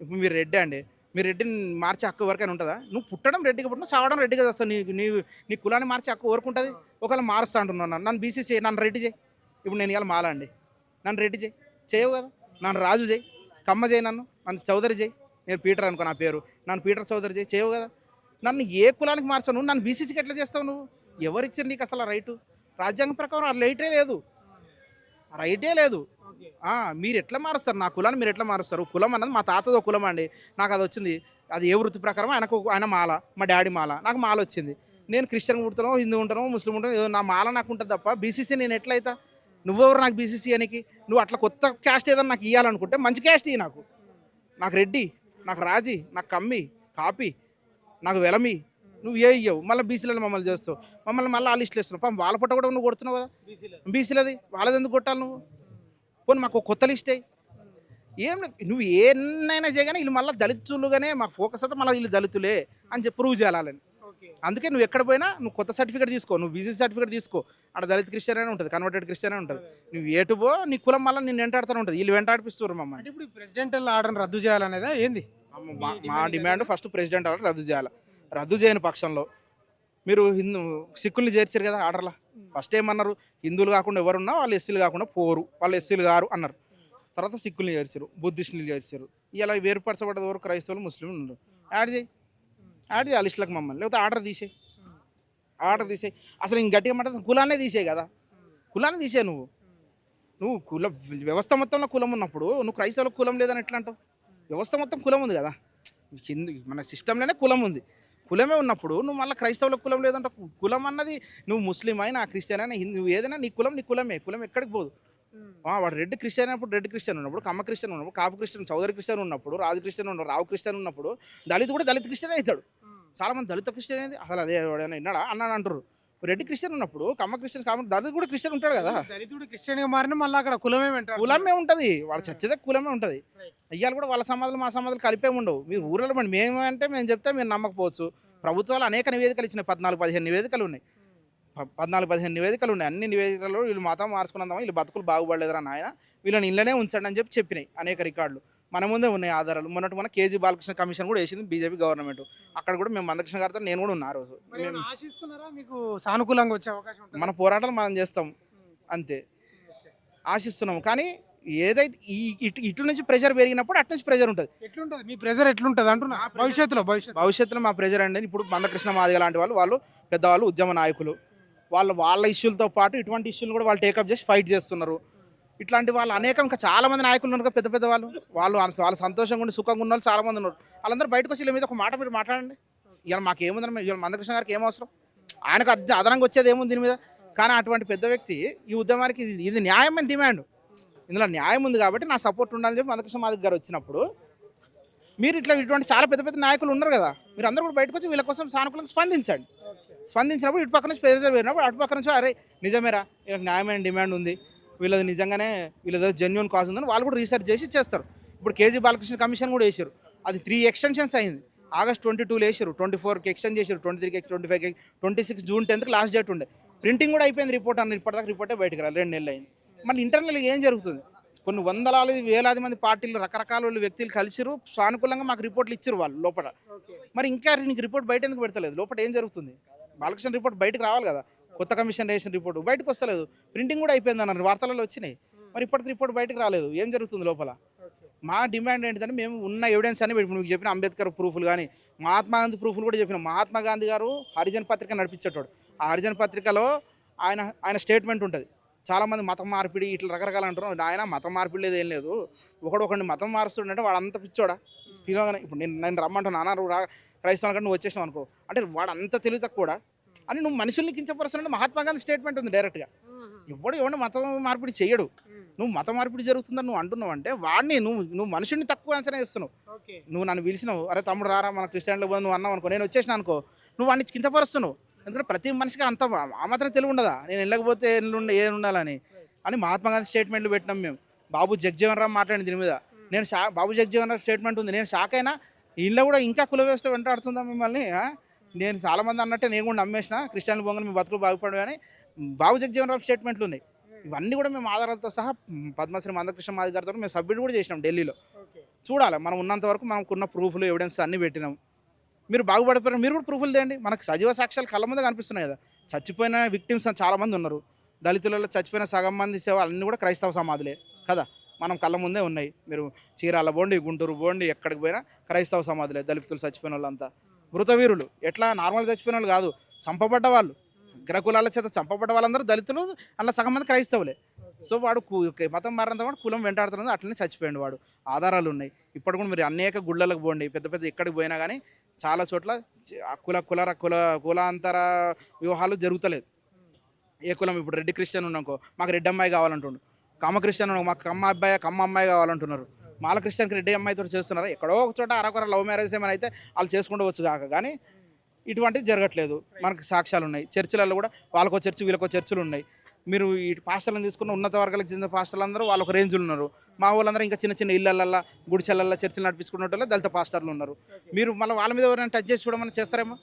ఇప్పుడు మీరు రెడ్డి అండి, మీరు రెడ్డిని మార్చే హక్కు ఎవరికైనా ఉంటుందా? నువ్వు పుట్టడం రెడ్డిగా పుట్టినా చావడం రెడ్డిగా చేస్తావు. నీ కులాన్ని మార్చే హక్కు ఎవరికి ఉంటుంది? ఒకవేళ మారుస్తా అంటున్నాను, నన్ను బీసీసీ, నన్ను రెడ్డి చేయి. ఇప్పుడు నేను ఇవాళ మాల అండి, నన్ను రెడ్డి చేయి, చేయవు కదా. నన్ను రాజు చేయి, కమ్మ చేయి, నన్ను చౌదరి చేయి, నేను పీటర్ అనుకో నా పేరు, నన్ను పీటర్ చౌదరి చేయి, చేయవు కదా. నన్ను ఏ కులానికి మార్చావు నువ్వు? నన్ను బీసీసీకి ఎట్లా చేస్తావు నువ్వు? ఎవరిచ్చారు నీకు అసలు ఆ రైటు? రాజ్యాంగం ప్రకారం ఆ రైటే లేదు, రైటే లేదు. మీరు ఎట్లా మారుస్తారు నా కులాన్ని? మీరు ఎట్లా మారుస్తారు? కులం అన్నది మా తాతదో కులం అండి, నాకు అది వచ్చింది. అది ఏ వృత్తి ప్రకారం ఆయన మాల, మా డాడీ మాల, నాకు మాల వచ్చింది. నేను క్రిస్టియన్ పుడతానో, హిందూ ఉంటానో, ముస్లిం ఉంటానో, నా మాల నాకు ఉంటుంది తప్ప బీసీసీ నేను ఎట్లయితా? నువ్వెవరు నాకు బీసీసీ అనికి? నువ్వు అట్లా కొత్త క్యాస్ట్ ఏదైనా నాకు ఇవ్వాలనుకుంటే మంచి క్యాస్ట్ ఇవి. నాకు రెడ్డి, నాకు రాజీ, నాకు కమ్మి, కాపీ, నాకు వెలమి, నువ్వు ఏ ఇయ్యవు. మళ్ళీ బీసీలలో మమ్మల్ని చేస్తావు, మమ్మల్ని మళ్ళీ ఆ లిస్టులు వేస్తున్నావు. పాపం వాళ్ళ పుట్ట కూడా నువ్వు కొడుతున్నావు కదా బీసీలది, వాళ్ళది ఎందుకు కొట్టాలి నువ్వు? పోనీ మాకు కొత్త లిస్ట్ అయ్యి ఏం లేదు. నువ్వు ఏనైనా చేయగానే వీళ్ళు మళ్ళీ దళితులుగానే మాకు ఫోకస్ అయితే మళ్ళీ వీళ్ళు దళితులే అని చెప్పి ప్రూవ్ చేయాలని. అందుకే నువ్వు ఎక్కడ పోయినా నువ్వు కొత్త సర్టిఫికేట్ తీసుకో, నువ్వు బీసీ సర్టిఫికేట్ తీసుకో. అక్కడ దళిత క్రిస్టియన్ అని ఉంటుంది, కన్వర్టెడ్ క్రిస్టియన్ అని ఉంటుంది. నువ్వు ఏటు పో, నీ కులం మళ్ళీ నేను వెంటాడుతూనే ఉంటుంది. వీళ్ళు వెంటాడిపిస్తారు మమ్మల్ని. ఇప్పుడు ప్రెసిడెంటల్ ఆర్డర్ రద్దు చేయాలనేదా ఏంది మా డిమాండ్? ఫస్ట్ ప్రెసిడెంట్ ఆర్డర్ రద్దు చేయాలి. రద్దు చేయని పక్షంలో మీరు సిక్కుల్ని చేర్చారు కదా ఆర్డర్లో. ఫస్ట్ ఏమన్నారు? హిందువులు కాకుండా ఎవరున్నా వాళ్ళు ఎస్సీలు కాకుండా పోరు, వాళ్ళు ఎస్సీలు గారు అన్నారు. తర్వాత సిక్కుల్ని చేర్చారు, బుద్ధిస్టులు చేర్చారు. ఇలా వేరుపరచబడ్డ వరకు క్రైస్తవులు, ముస్లింలు ఉన్నారు. యాడ్ చేయి ఆ లిస్టులకు మమ్మల్ని, లేకపోతే ఆర్డర్ తీసేయి. అసలు ఇంక గట్టిగా మాట కులాన్నే తీసేయి కదా, కులాన్ని తీసే. నువ్వు వ్యవస్థ మొత్తంలో కులం ఉన్నప్పుడు నువ్వు క్రైస్తవులకు కులం లేదని ఎట్లా అంటావు? వ్యవస్థ మొత్తం కులం ఉంది కదా, మన సిస్టంలోనే కులం ఉంది. కులమే ఉన్నప్పుడు నువ్వు మళ్ళీ క్రైస్తవులకు కులం లేదంటే కులం అన్నది నువ్వు ముస్లిం అయినా, క్రిస్టియన్ అయినా, హిందూ ఏదైనా నీ కులమే. కులం ఎక్కడికి పోదు. వాడు రెడ్డి క్రిస్టియన్ అయినప్పుడు రెడ్డి క్రిస్టియన్ ఉన్నప్పుడు, కమ్మ క్రిస్టియన్ ఉన్నప్పుడు, కాపు క్రిస్టియన్, చౌదరి క్రిస్టియన్ ఉన్నప్పుడు, రాజు క్రిస్టియన్ ఉన్నప్పుడు, రావు క్రిస్టియన్ ఉన్నప్పుడు, దళిత్ కూడా దళిత క్రిస్టియన్ అవుతాడు. చాలామంది దళిత క్రిస్టియన్ అనేది అసలు అదే ఎవడైనా విన్నాడా అన్నాడు అంటారు. రెడ్డి క్రిస్టియన్ ఉన్నప్పుడు కమ్మ క్రిస్టియన్, కాబట్టి దళిత్ కూడా క్రిస్టియన్ ఉంటాడు కదా. దళితుడు క్రిస్టియన్గా మారిన మళ్ళీ అక్కడ కులమే ఉంటుంది, వాళ్ళు చచ్చేదే కులమే ఉంటుంది. అయ్యాలు కూడా వాళ్ళ సమాధులు మా సమాధులు కలిపే ఉండవు. మీరు ఊళ్ళో పండి మేము చెప్తే మీరు నమ్మకపోవచ్చు. ప్రభుత్వాలు అనేక నివేదికలు ఇచ్చినాయి, 14-15 నివేదికలు ఉన్నాయి. 14-15 నివేదికలు ఉన్నాయి. అన్ని నివేదికల్లో వీళ్ళు మతం మార్చుకున్నందువల్ల వీళ్ళు బతుకులు బాగుపడలేదురా నాయన, వీళ్ళని ఇళ్ళనే ఉంచండి అని చెప్పినాయి అనేక రికార్డులు. మన ముందే ఉన్నాయి ఆధారాలు. మొన్న కేజీ బాలకృష్ణ కమిషన్ కూడా వేసింది బీజేపీ గవర్నమెంట్. అక్కడ కూడా మేము మందకృష్ణ గారితో నేను కూడా ఉన్నా ఆ రోజు. మరి ఏమైనా ఆశిస్తున్నారా మీకు సానుకూలంగా వచ్చే అవకాశం ఉంటుందా? మన పోరాటాలు మనం చేస్తాం అంతే, ఆశిస్తున్నాము. కానీ ఏదైతే ఇటు నుంచి ప్రెషర్ పెరిగినప్పుడు అటు నుంచి ప్రెషర్ ఉంటుంది. ఎట్లుంటది మీ ప్రెజర్ ఎట్లుంటది అంటున్నా భవిష్యత్తులో మా ప్రెజర్ అనేది ఇప్పుడు మందకృష్ణ మాదిగ లాంటి వాళ్ళు పెద్దవాళ్ళు ఉద్యమ నాయకులు, వాళ్ళ ఇష్యూలతో పాటు ఇటువంటి ఇష్యూలు కూడా వాళ్ళు టేకప్ చేసి ఫైట్ చేస్తున్నారు. ఇట్లాంటి వాళ్ళు అనేక ఇంకా చాలా మంది నాయకులు ఉన్నారు, పెద్ద వాళ్ళు సంతోషంగా ఉండి సుఖంగా ఉన్న వాళ్ళు చాలా మంది ఉన్నారు. వాళ్ళందరూ బయటకు వచ్చి వీళ్ళ మీద ఒక మాట మీరు మాట్లాడండి. ఇవాళ మాకేముందని, ఇవాళ మందకృష్ణ గారికి ఏం అవసరం, ఆయనకు అదనంగా వచ్చేది ఏముంది దీని మీద. కానీ అటువంటి పెద్ద వ్యక్తి ఈ ఉద్యమానికి ఇది న్యాయమైన డిమాండ్, ఇందులో న్యాయం ఉంది కాబట్టి నా సపోర్ట్ ఉండాలని చెప్పి మందకృష్ణ మాదిగ గారు వచ్చినప్పుడు మీరు ఇటువంటి చాలా పెద్ద నాయకులు ఉన్నారు కదా, మీరు అందరూ కూడా బయటకు వచ్చి వీళ్ళ కోసం సానుకూలంగా స్పందించినప్పుడు ఇటు పక్క నుంచి ప్రెజర్ పోయినప్పుడు అటు పక్క నుంచి అరే నిజమేరా వీళ్ళకి న్యాయమైన డిమాండ్ ఉంది, వీళ్ళది నిజంగానే వీళ్ళది జెన్యూన్ కాజ్ ఉందని వాళ్ళు కూడా రీసెర్చ్ చేసి చేస్తారు. ఇప్పుడు కేజీ బాలకృష్ణ కమిషన్ కూడా వేసారు, అది 3 ఎక్స్టెన్షన్స్ అయింది. ఆగస్ట్ 22 వేసారు, 24కి ఎక్స్టెండ్ చేశారు, 23కి 25కి 26 జూన్ 10కి లాస్ట్ డేట్ ఉండే. ప్రింటింగ్ కూడా అయిపోయింది, రిపోర్ట్ ఇప్పటిదాకా రిపోర్టే బయటకు రాలి 2 నెలలు అయింది. మళ్ళీ ఇంటర్నల్గా ఏం జరుగుతుంది, కొన్ని వేలాది మంది పార్టీలు రకరకాల వ్యక్తులు కలిసిరు, సానుకూలంగా మాకు రిపోర్ట్లు ఇచ్చారు వాళ్ళు లోపల. మరి ఇంకా నీకు రిపోర్ట్ బయట ఎందుకు పెడతలేదు, లోపల ఏం జరుగుతుంది? బాలకృష్ణ రిపోర్ట్ బయటకు రావాలి కదా, కొత్త కమిషన్ వేసిన రిపోర్ట్ బయటకు వస్తలేదు. ప్రింటింగ్ కూడా అయిపోయింది అన్నారు, వార్తలలో వచ్చినాయి. మరి ఇప్పటికి రిపోర్ట్ బయటకు రాలేదు, ఏం జరుగుతుంది లోపల? మా డిమాండ్ ఏంటిదంటే మేము ఉన్న ఎవిడెన్స్ అని మీకు చెప్పిన అంబేద్కర్ ప్రూఫ్లు కానీ మహాత్మా గాంధీ ప్రూఫ్లు కూడా చెప్పినాం. మహాత్మా గాంధీ గారు హరిజన్ పత్రిక నడిపించేటోడు. ఆ హరిజన్ పత్రికలో ఆయన స్టేట్మెంట్ ఉంటుంది. చాలామంది మతం మార్పిడి ఇట్లా రకరకాలు అంటారు. ఆయన మతం మార్పిడి లేదు, ఏం లేదు, ఒకడిని మతం మారుస్తుండే వాడు అంత పిచ్చోడా పిలవగానే. ఇప్పుడు నేను రమ్మంటున్నా అన్నారు క్రైస్తవుల కంటే నువ్వు వచ్చేసినావు అనుకో, అంటే వాడు అంత తెలివి తక్కువ అని నువ్వు మనుషుల్ని కించపరుస్తుంటే మహాత్మా గాంధీ స్టేట్మెంట్ ఉంది డైరెక్ట్గా. ఎవడు మతం మార్పిడి చేయడు, నువ్వు మత మార్పిడి జరుగుతుందని నువ్వు అంటున్నావు అంటే వాడిని నువ్వు మనుషుల్ని తక్కువ అంచనా వేస్తున్నావు. నువ్వు నన్ను పిలిచినావు, అరే తమ్ముడు రారా మన క్రిస్టియన్లో పోయి నువ్వు అన్నావు అనుకో, నేను వచ్చేసిన అనుకో, నువ్వు వాడిని కించపరుస్తున్నావు. ఎందుకంటే ప్రతి మనిషికి అంత ఆ మాత్రం తెలివి ఉండదా, నేను వెళ్ళకపోతే ఏం ఉండాలని అని మహాత్మా గాంధీ స్టేట్మెంట్లు పెట్టినాం మేము. బాబు జగజీవన్ రామ్ మాట్లాడింది దీని మీద, నేను బాబు జగజీవన్ రామ్ స్టేట్మెంట్ ఉంది, నేను షాక్ అయినా. ఇంట్లో కూడా ఇంకా కుల వ్యవస్థ వెంటాడుతుందా మిమ్మల్ని? నేను చాలామంది అన్నట్టే నేను కూడా నమ్మేసిన క్రిస్టియన్లు పొంగని మీ బతుకులు బాగుపడవు అని బాబు జగజీవన్ రామ్ స్టేట్మెంట్లు ఉన్నాయి. ఇవన్నీ కూడా మేము ఆధారాలతో సహా పద్మశ్రీ మందకృష్ణ మాదిగ గారితో మేము సబ్మిట్ కూడా చేసినాం ఢిల్లీలో. చూడాలి, మనం ఉన్నంత వరకు మనకున్న ప్రూఫ్లు ఎవిడెన్స్ అన్నీ పెట్టినాం. మీరు బాగుపడిపోయారు, మీరు కూడా ప్రూఫ్లు తేండి. మనకు సజీవ సాక్ష్యాలు కళ్ళ ముందే కనిపిస్తున్నాయి కదా. చచ్చిపోయిన విక్టిమ్స్ చాలామంది ఉన్నారు, దళితులలో చచ్చిపోయిన సగం మంది అన్నీ కూడా క్రైస్తవ సమాధులే కదా, మనం కళ్ళ ముందే ఉన్నాయి. మీరు చీరాల బోండి, గుంటూరు బోండి, ఎక్కడికి పోయినా క్రైస్తవ సమాధులే. దళితులు చచ్చిపోయిన వాళ్ళంతా మృతవీరులు. ఎట్లా నార్మల్ చచ్చిపోయిన వాళ్ళు కాదు, చంపబడ్డ వాళ్ళు, అగ్రకులాల చేత చంపబడ్డ వాళ్ళందరూ దళితులు, అలా సగం మంది క్రైస్తవులే. సో వాడు మతం మారినంత కూడా కులం వెంటాడుతున్నది, అట్లనే చచ్చిపోయాడు వాడు. ఆధారాలు ఉన్నాయి. ఇప్పటి కూడా మీరు అనేక గుళ్ళలకు పోండి, పెద్ద ఎక్కడికి పోయినా కానీ చాలా చోట్ల కులాంతర వివాహాలు జరుగుతలేదు. ఏ కులం, ఇప్పుడు రెడ్డి క్రిస్టియన్ ఉన్నాకో మాకు రెడ్డి అమ్మాయి కావాలంటుండు, కమ్మ క్రిస్టియన్ ఉన్నాకో మాకు కమ్మ అమ్మాయి కావాలంటున్నారు. మాల క్రిస్టియన్కి రెడ్డి అమ్మాయితో చేస్తున్నారు. ఎక్కడో ఒక చోట అరకొర లవ్ మ్యారేజ్ ఏమైనా అయితే వాళ్ళు చేసుకుంటవచ్చు కాక, కానీ ఇటువంటిది జరగట్లేదు. మనకు సాక్ష్యాలు ఉన్నాయి. చర్చిలలో కూడా వాళ్ళకో చర్చి వీళ్ళకో చర్చిలు ఉన్నాయి. మీరు ఈ పాస్టర్లను తీసుకున్న ఉన్నత వర్గాలకు చెందిన పాస్టర్లు అందరూ వాళ్ళొక రేంజ్లు ఉన్నారు. మా వాళ్ళందరూ ఇంకా చిన్న ఇళ్ళల్లో గుడిచెలల్లో చర్చలు నడిపించుకున్నట్టు దళిత పాస్టర్లు ఉన్నారు. మీరు మళ్ళీ వాళ్ళ మీద ఎవరైనా టచ్ చేసి చూడమని చేస్తారేమో.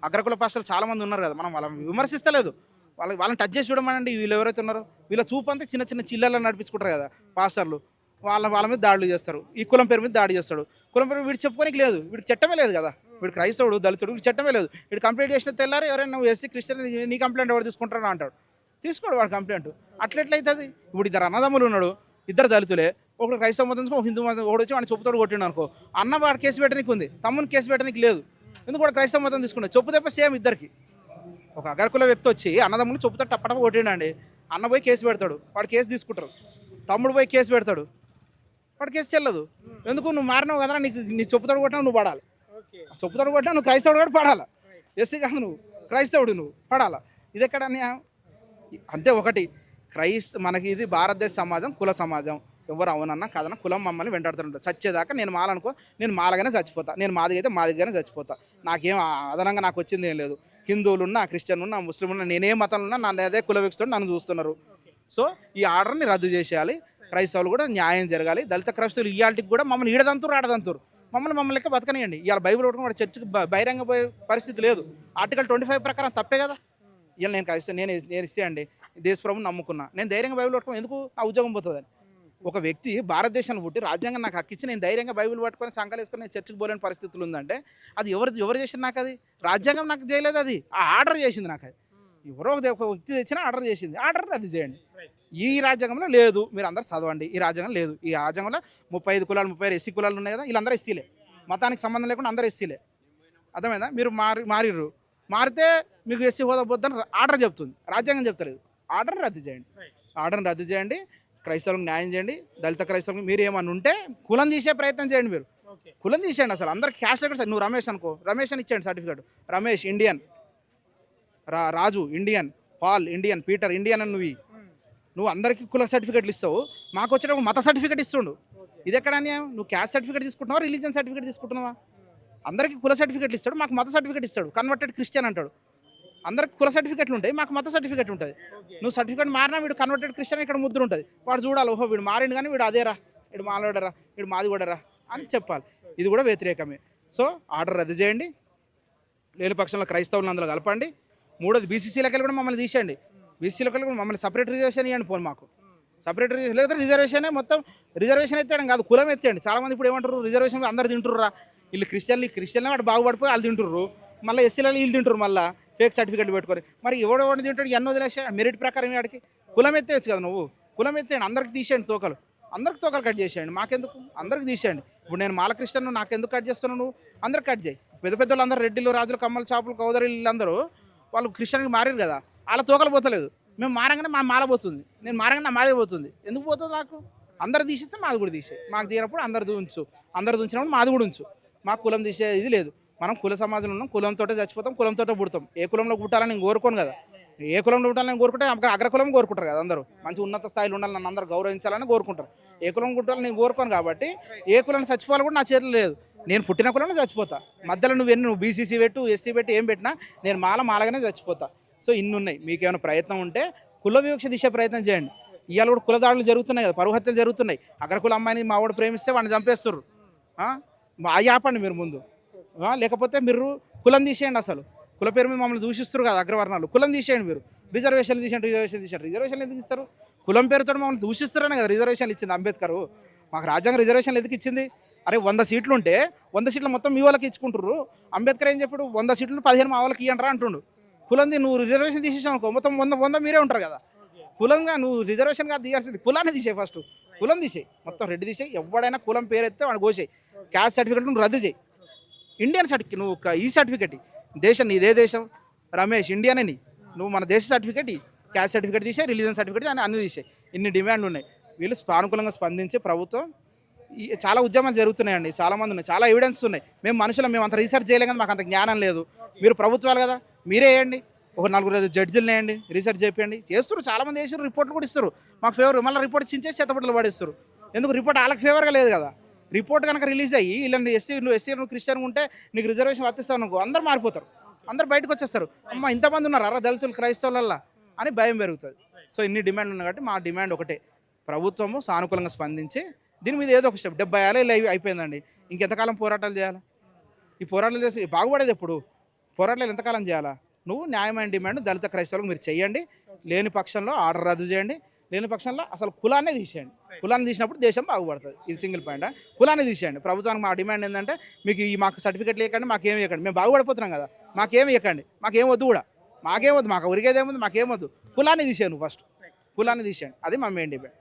అగ్రకుల పాస్టర్లు చాలామంది ఉన్నారు కదా, మనం వాళ్ళని విమర్శిస్తలేదు, వాళ్ళని టచ్ చేసి చూడమనండి. వీళ్ళు ఎవరైతే ఉన్నారో వీళ్ళ చూపు అంతా చిన్న చిల్లల్లో నడిపించుకుంటారు కదా పాస్టర్లు, వాళ్ళ మీద దాడులు చేస్తారు. ఈ కులం పేరు మీద దాడి చేస్తాడు. కులం పేరు వీడు చెప్పుకోనికి లేదు, వీడికి చట్టమే లేదు కదా. వీడు క్రైస్తవుడు దళితుడు, వీడికి చట్టమే లేదు. వీడు కంప్లైంట్ చేసిన తెల్లారి ఎవరైనా నువ్వు ఎస్సీ క్రిస్టియన్ నీ కంప్లైంట్ ఎవరు తీసుకుంటారో అంటాడు. తీసుకోడు వాడు కంప్లైంట్. అట్లెట్లయితుంది? ఇప్పుడు 2 అన్నదమ్ములు ఉన్నాడు, 2 దళితులే, ఒకడు క్రైస్తవ మతం ఒక హిందూ మతం, ఒకడు వచ్చి వాడిని చెప్పుతోడు కొట్టిండు అనుకో, అన్న వాడు కేసు పెట్టడానికి ఉంది, తమ్ముని కేసు పెట్టడానికి లేదు. ఎందుకు కూడా క్రైస్తవ మతం తీసుకున్నాడు? చెప్పు తప్ప సేమ్ ఇద్దరికి. ఒక అగ్రకుల వ్యక్తి వచ్చి అన్నదమ్ములు చెప్పుతో టప్పటప్ప కొట్టిండండి, అన్న పోయి కేసు పెడతాడు, వాడు కేసు తీసుకుంటారు. తమ్ముడు పోయి కేసు పెడతాడు, వాడు కేసు చెల్లదు. ఎందుకు? నువ్వు మారినావు కదా, నీ చెప్పుతోడు కొట్టినా నువ్వు పడాలి. చెప్పుతోడు కొట్టినా నువ్వు క్రైస్తవుడు కూడా పడాలా. ఎస్సీ కాదు, నువ్వు క్రైస్తవుడు, నువ్వు పడాలా. ఇది ఎక్కడ న్యాయం? అంటే ఒకటి మనకి ఇది భారతదేశ సమాజం కుల సమాజం. ఎవరు అవునన్నా కాదన్నా కులం మమ్మల్ని వెంటాడుతుంటారు. చచ్చేదాకా నేను మాలనుకో, నేను మాలగానే చచ్చిపోతా, నేను మాదిగైతే మాదిగానే చచ్చిపోతా. నాకేం అదనంగా నాకు వచ్చింది ఏం లేదు. హిందువులు ఉన్నా, క్రిస్టియన్ ఉన్నా, ముస్లిం ఉన్నా, నేనే మతం ఉన్నా నన్ను అదే కుల వ్యక్తితో నన్ను చూస్తున్నారు. సో ఈ ఆర్డర్ని రద్దు చేసేయాలి. క్రైస్తవులు కూడా న్యాయం జరగాలి. దళిత క్రైస్తవులు ఇవాళకి కూడా మమ్మల్ని ఈడదంతురు ఆడదంతురు, మమ్మల్ని లెక్క బతకనియండి. ఇవాళ బైబిల్ ఒకటి కూడా చర్చికి బహిరంగ పోయే పరిస్థితి లేదు. ఆర్టికల్ 25 ప్రకారం తప్పే కదా. ఇవాళ నేను క్రైస్తవ నేను ఇస్తే అండి దేశప్రభుని నమ్ముకున్నా, నేను ధైర్యంగా బైబిల్ పట్టుకొని ఎందుకు నా ఉద్యోగం పోతుందని. ఒక వ్యక్తి భారతదేశంలో పుట్టి రాజ్యాంగం నాకు హక్కు ఇచ్చి నేను ధైర్యంగా బైబిల్ పట్టుకొని సంకలు వేసుకొని నేను చర్చికి పోలేని పరిస్థితులు ఉందంటే అది ఎవరు చేసింది నాకు? అది రాజ్యాంగం నాకు చేయలేదు, అది ఆ ఆర్డర్ చేసింది నాకు. అది ఎవరో ఒక వ్యక్తి తెచ్చినా ఆర్డర్ చేసింది, ఆర్డర్ అది చేయండి. ఈ రాజ్యాంగంలో లేదు, మీరు అందరు చదవండి. ఈ రాజ్యాంగం లేదు. ఈ రాజ్యాంగంలో 35 కులాలు 36 ఎస్సీ కులాలు ఉన్నాయి కదా, వీళ్ళందరూ ఎస్సీలే, మతానికి సంబంధం లేకుండా అందరూ ఎస్సీలే. అర్థమైందా? మీరు మారిర్రు, మారితే మీకు ఎస్సీ హోదా వద్దని ఆర్డర్ చెప్తుంది, రాజ్యాంగం చెప్తలేదు. ఆర్డర్ రద్దు చేయండి, ఆర్డర్ని రద్దు చేయండి, క్రైస్తవులకు న్యాయం చేయండి. దళిత క్రైస్తవులకు మీరు ఏమన్నా ఉంటే కులం తీసే ప్రయత్నం చేయండి. మీరు కులం తీసేయండి. అసలు అందరికి క్యాస్ట్ లెక్క, నువ్వు రమేష్ అనుకో, రమేష్ అని ఇచ్చేయండి certificate. Ramesh Indian, Raju Indian, Paul Indian, Peter Indian అని నువ్వు అందరికీ కుల సర్టిఫికేట్లు ఇస్తావు, మాకు వచ్చేటప్పుడు మత సర్టిఫికేట్ ఇస్తుండు. ఇది ఎక్కడ అన్యాయం? నువ్వు క్యాస్ట్ సర్టిఫికేట్ తీసుకుంటున్నావా, రిలీజియన్ సర్టిఫికేట్ తీసుకుంటున్నావా? అందరికీ కుల సర్టిఫికేట్లు ఇస్తాడు, మాకు మత సర్టిఫికేట్ ఇస్తాడు. కన్వర్టెడ్ క్రిస్టియన్ అంటాడు. అందరికి కుల సర్టిఫికేట్లు ఉంటాయి, మాకు మత సర్టిఫికేట్ ఉంటుంది. నువ్వు సర్టిఫికేట్ మారినా వీడు కన్వర్టెడ్ క్రిస్టియన్ ఇక్కడ ముద్ర ఉంటుంది, వాడు చూడాలి, ఓహో వీడు మారిండు కానీ వీడు అదేరా, వీడు మాలోడరా, వీడు మాది కూడారా అని చెప్పాలి. ఇది కూడా వ్యతిరేకమే. సో ఆర్డర్ రద్దు చేయండి, లేని పక్షంలో క్రైస్తవులను అందులో కలపండి. మూడోది బీసీసీలకి కూడా మమ్మల్ని తీసేయండి, బీసీలకి కూడా మమ్మల్ని సపరేట్ రిజర్వేషన్ ఇవ్వండి. పోను మాకు సపరేట్ రిజర్వేషన్ లేకపోతే రిజర్వేషనే మొత్తం రిజర్వేషన్ ఎత్తేయడం కాదు, కులం ఎత్తేయండి. చాలామంది ఇప్పుడు ఏమంటారు, రిజర్వేషన్ అందరు తింటుర్రా, వీళ్ళు క్రిస్టియన్లు వాడు బాగుపడిపోయి వాళ్ళు తింటుర్రు, మళ్ళీ ఎస్సీలలో వీళ్ళు తింటారు, మళ్ళీ ఫేక్ సర్టిఫికేట్ పెట్టుకొని. మరి ఎవడెవడిని తింటాడు? ఎన్నో వదిలేసా మెరిట్ ప్రకారం వాడికి కులం ఎత్తేయచ్చు కదా. నువ్వు కులం ఎత్తేయండి, అందరికి తీసేయండి తోకలు, అందరికి తోకలు కట్ చేసేయండి. మాకెందుకు? అందరికి తీసేయండి. ఇప్పుడు నేను మాల క్రిస్టియన్, నాకెందుకు కట్ చేస్తున్నావు? నువ్వు అందరికి కట్ చేయి. పెద్ద పెద్దలు అందరూ రెడ్డిలు, రాజులు, కమ్మలు, చాపులు, కౌదరి వీళ్ళందరూ వాళ్ళు క్రిస్టియన్కి మారారు కదా, వాళ్ళ తోకలు పోతలేదు. మేము మారంగానే మా మాల పోతుంది, నేను మారంగానే నా మాదే పోతుంది. ఎందుకు పోతుంది నాకు? అందరు తీసేస్తే మాది కూడా తీసేయి. మాకు తీరినప్పుడు అందరు ఉంచు, అందరు ఉంచినప్పుడు మాది కూడా ఉంచు. మాకు కులం తీసే ఇది లేదు. మనం కుల సమాజంలో ఉన్నాం, కులంతో చచ్చిపోతాం, కులంతో పుడతాం. ఏ కులంలో పుట్టాలని నేను కోరుకోను కదా. ఏ కులంలో పుట్టాలని నేను కోరుకుంటే అగ్రకులం కోరుకుంటారు కదా, అందరూ మంచి ఉన్నత స్థాయిలో ఉండాలి, నన్ను అందరూ గౌరవించాలని కోరుకుంటారు. ఏ కులం పుట్టాలని నేను కోరుకోను కాబట్టి ఏ కులాన్ని చచ్చిపోవాలి కూడా నా చేతిలో లేదు. నేను పుట్టిన కులంలో చచ్చిపోతా. మధ్యలో నువ్వు బీసీసీ పెట్టు, ఎస్సీ పెట్టి ఏం పెట్టినా నేను మాలగానే చచ్చిపోతా. సో ఇన్ని ఉన్నాయి. మీకు ఏమైనా ప్రయత్నం ఉంటే కుల వివక్ష దిశ ప్రయత్నం చేయండి. ఇవాళ కూడా కులదాడులు జరుగుతున్నాయి కదా, పరువు హత్యలు జరుగుతున్నాయి. అగ్రకుల అమ్మాయిని మా వాడు ప్రేమిస్తే వాడిని చంపేస్తారు. ఆపండి మీరు ముందు, లేకపోతే మీరు కులం తీసేయండి. అసలు కుల పేరు మీద మమ్మల్ని దూషిస్తారు కదా అగ్రవర్ణాలు, కులం తీసేయండి. మీరు రిజర్వేషన్లు తీసేయండి, రిజర్వేషన్లు ఎందుకు ఇస్తారు? కులం పేరుతో మమ్మల్ని దూషిస్తారనే కదా రిజర్వేషన్లు ఇచ్చింది అంబేద్కర్. మాకు రాజ్యాంగ రిజర్వేషన్లు ఎందుకు ఇచ్చింది? అరే 100 సీట్లు ఉంటే 100 సీట్లు మొత్తం మీ వాళ్ళకి ఇచ్చుకుంటారు. అంబేద్కర్ ఏం చెప్పాడు? 100 సీట్లు 15 మా వాళ్ళకి ఇవ్వండి అంటుండు. కులంది నువ్వు రిజర్వేషన్ తీసేసావు అనుకో, మొత్తం 100 మీరే ఉంటారు కదా. కులంగా నువ్వు రిజర్వేషన్ కాదు తీయాల్సింది, కులాన్ని తీసేయి. ఫస్ట్ కులం తీసేయి, మొత్తం రెడ్డి తీసేయి. ఎవడైనా కులం పేరు ఎత్తే వాడు కోసేయి. క్యాస్ట్ సర్టిఫికేట్ నువ్వు రద్దు చేయి. ఇండియన్ సర్టిఫికేట్ నువ్వు ఈ సర్టిఫికేట్ దేశం నీదే దేశం, రమేష్ ఇండియన్ అని నువ్వు మన దేశ సర్టిఫికేట్, క్యాస్ట్ సర్టిఫికేట్ తీసే, రిలీజన్ సర్టిఫికేట్ అని అన్ని తీసే. ఇన్ని డిమాండ్లు ఉన్నాయి. వీళ్ళు సానుకూలంగా స్పందించి ప్రభుత్వం చాలా ఉద్యమాలు జరుగుతున్నాయండి, చాలామంది ఉన్నాయి, చాలా ఎవిడెన్స్ ఉన్నాయి. మేము మనుషులు, మేము అంత రీసెర్చ్ చేయలేం కదా, మాకు అంత జ్ఞానం లేదు. మీరు ప్రభుత్వాలు కదా, మీరే వేయండి. ఒక 4 జడ్జిలు వేయండి, రీసెర్చ్ చేయండి. చేస్తారు, చాలామంది వేసారు, రిపోర్ట్లు కూడా ఇస్తారు మాకు ఫేవర్. మళ్ళీ రిపోర్ట్ చించేసి చెత్తపట్టలు పడేస్తారు. ఎందుకు? రిపోర్ట్ వాళ్ళకి ఫేవర్గా లేదు కదా. రిపోర్ట్ కనుక రిలీజ్ అయ్యి ఇలాంటి నువ్వు క్రిస్టియన్ ఉంటే నీకు రిజర్వేషన్ వర్తిస్తావు అనుకో, అందరు మారిపోతారు, అందరు బయటకు వచ్చేస్తారు. అమ్మ ఇంతమంది ఉన్నారు అరా దళితులు క్రైస్తవులల్లా అని భయం పెరుగుతుంది. సో ఇన్ని డిమాండ్ ఉన్నాయి కాబట్టి మా డిమాండ్ ఒకటే, ప్రభుత్వము సానుకూలంగా స్పందించి దీని మీద ఏదో ఒక స్టెప్. 70 ఏళ్ళు ఇలా అయిపోయిందండి, ఇంకెంతకాలం పోరాటాలు చేయాలా? ఈ పోరాటాలు చేసి బాగుపడేది ఎప్పుడు? పోరాటాలు ఎంతకాలం చేయాలా? నువ్వు న్యాయమైన డిమాండ్ దళిత క్రైస్తవులకు మీరు చేయండి. లేని పక్షంలో ఆర్డర్ రద్దు చేయండి. లేని పక్షంలో అసలు కులాన్ని తీసేయండి. కులాన్ని తీసినప్పుడు దేశం బాగుపడుతుంది. ఇది సింగిల్ పాయింట్. కులాన్ని తీసేయండి. ప్రభుత్వానికి మా డిమాండ్ ఏంటంటే మీకు మాకు సర్టిఫికేట్లు ఇవ్వకండి, మాకేమి ఇవ్వకండి. మేము బాగుపడిపోతున్నాం కదా, మాకేమి ఇవ్వకండి, మాకేం వద్దు కూడా, మాకేం వద్దు, మాకు ఉరిగేదేముంది, మాకేం వద్దు. కులాన్ని తీసేయండి, ఫస్ట్ కులాన్ని తీసేయండి. అది మా మెయిన్ డిమాండ్.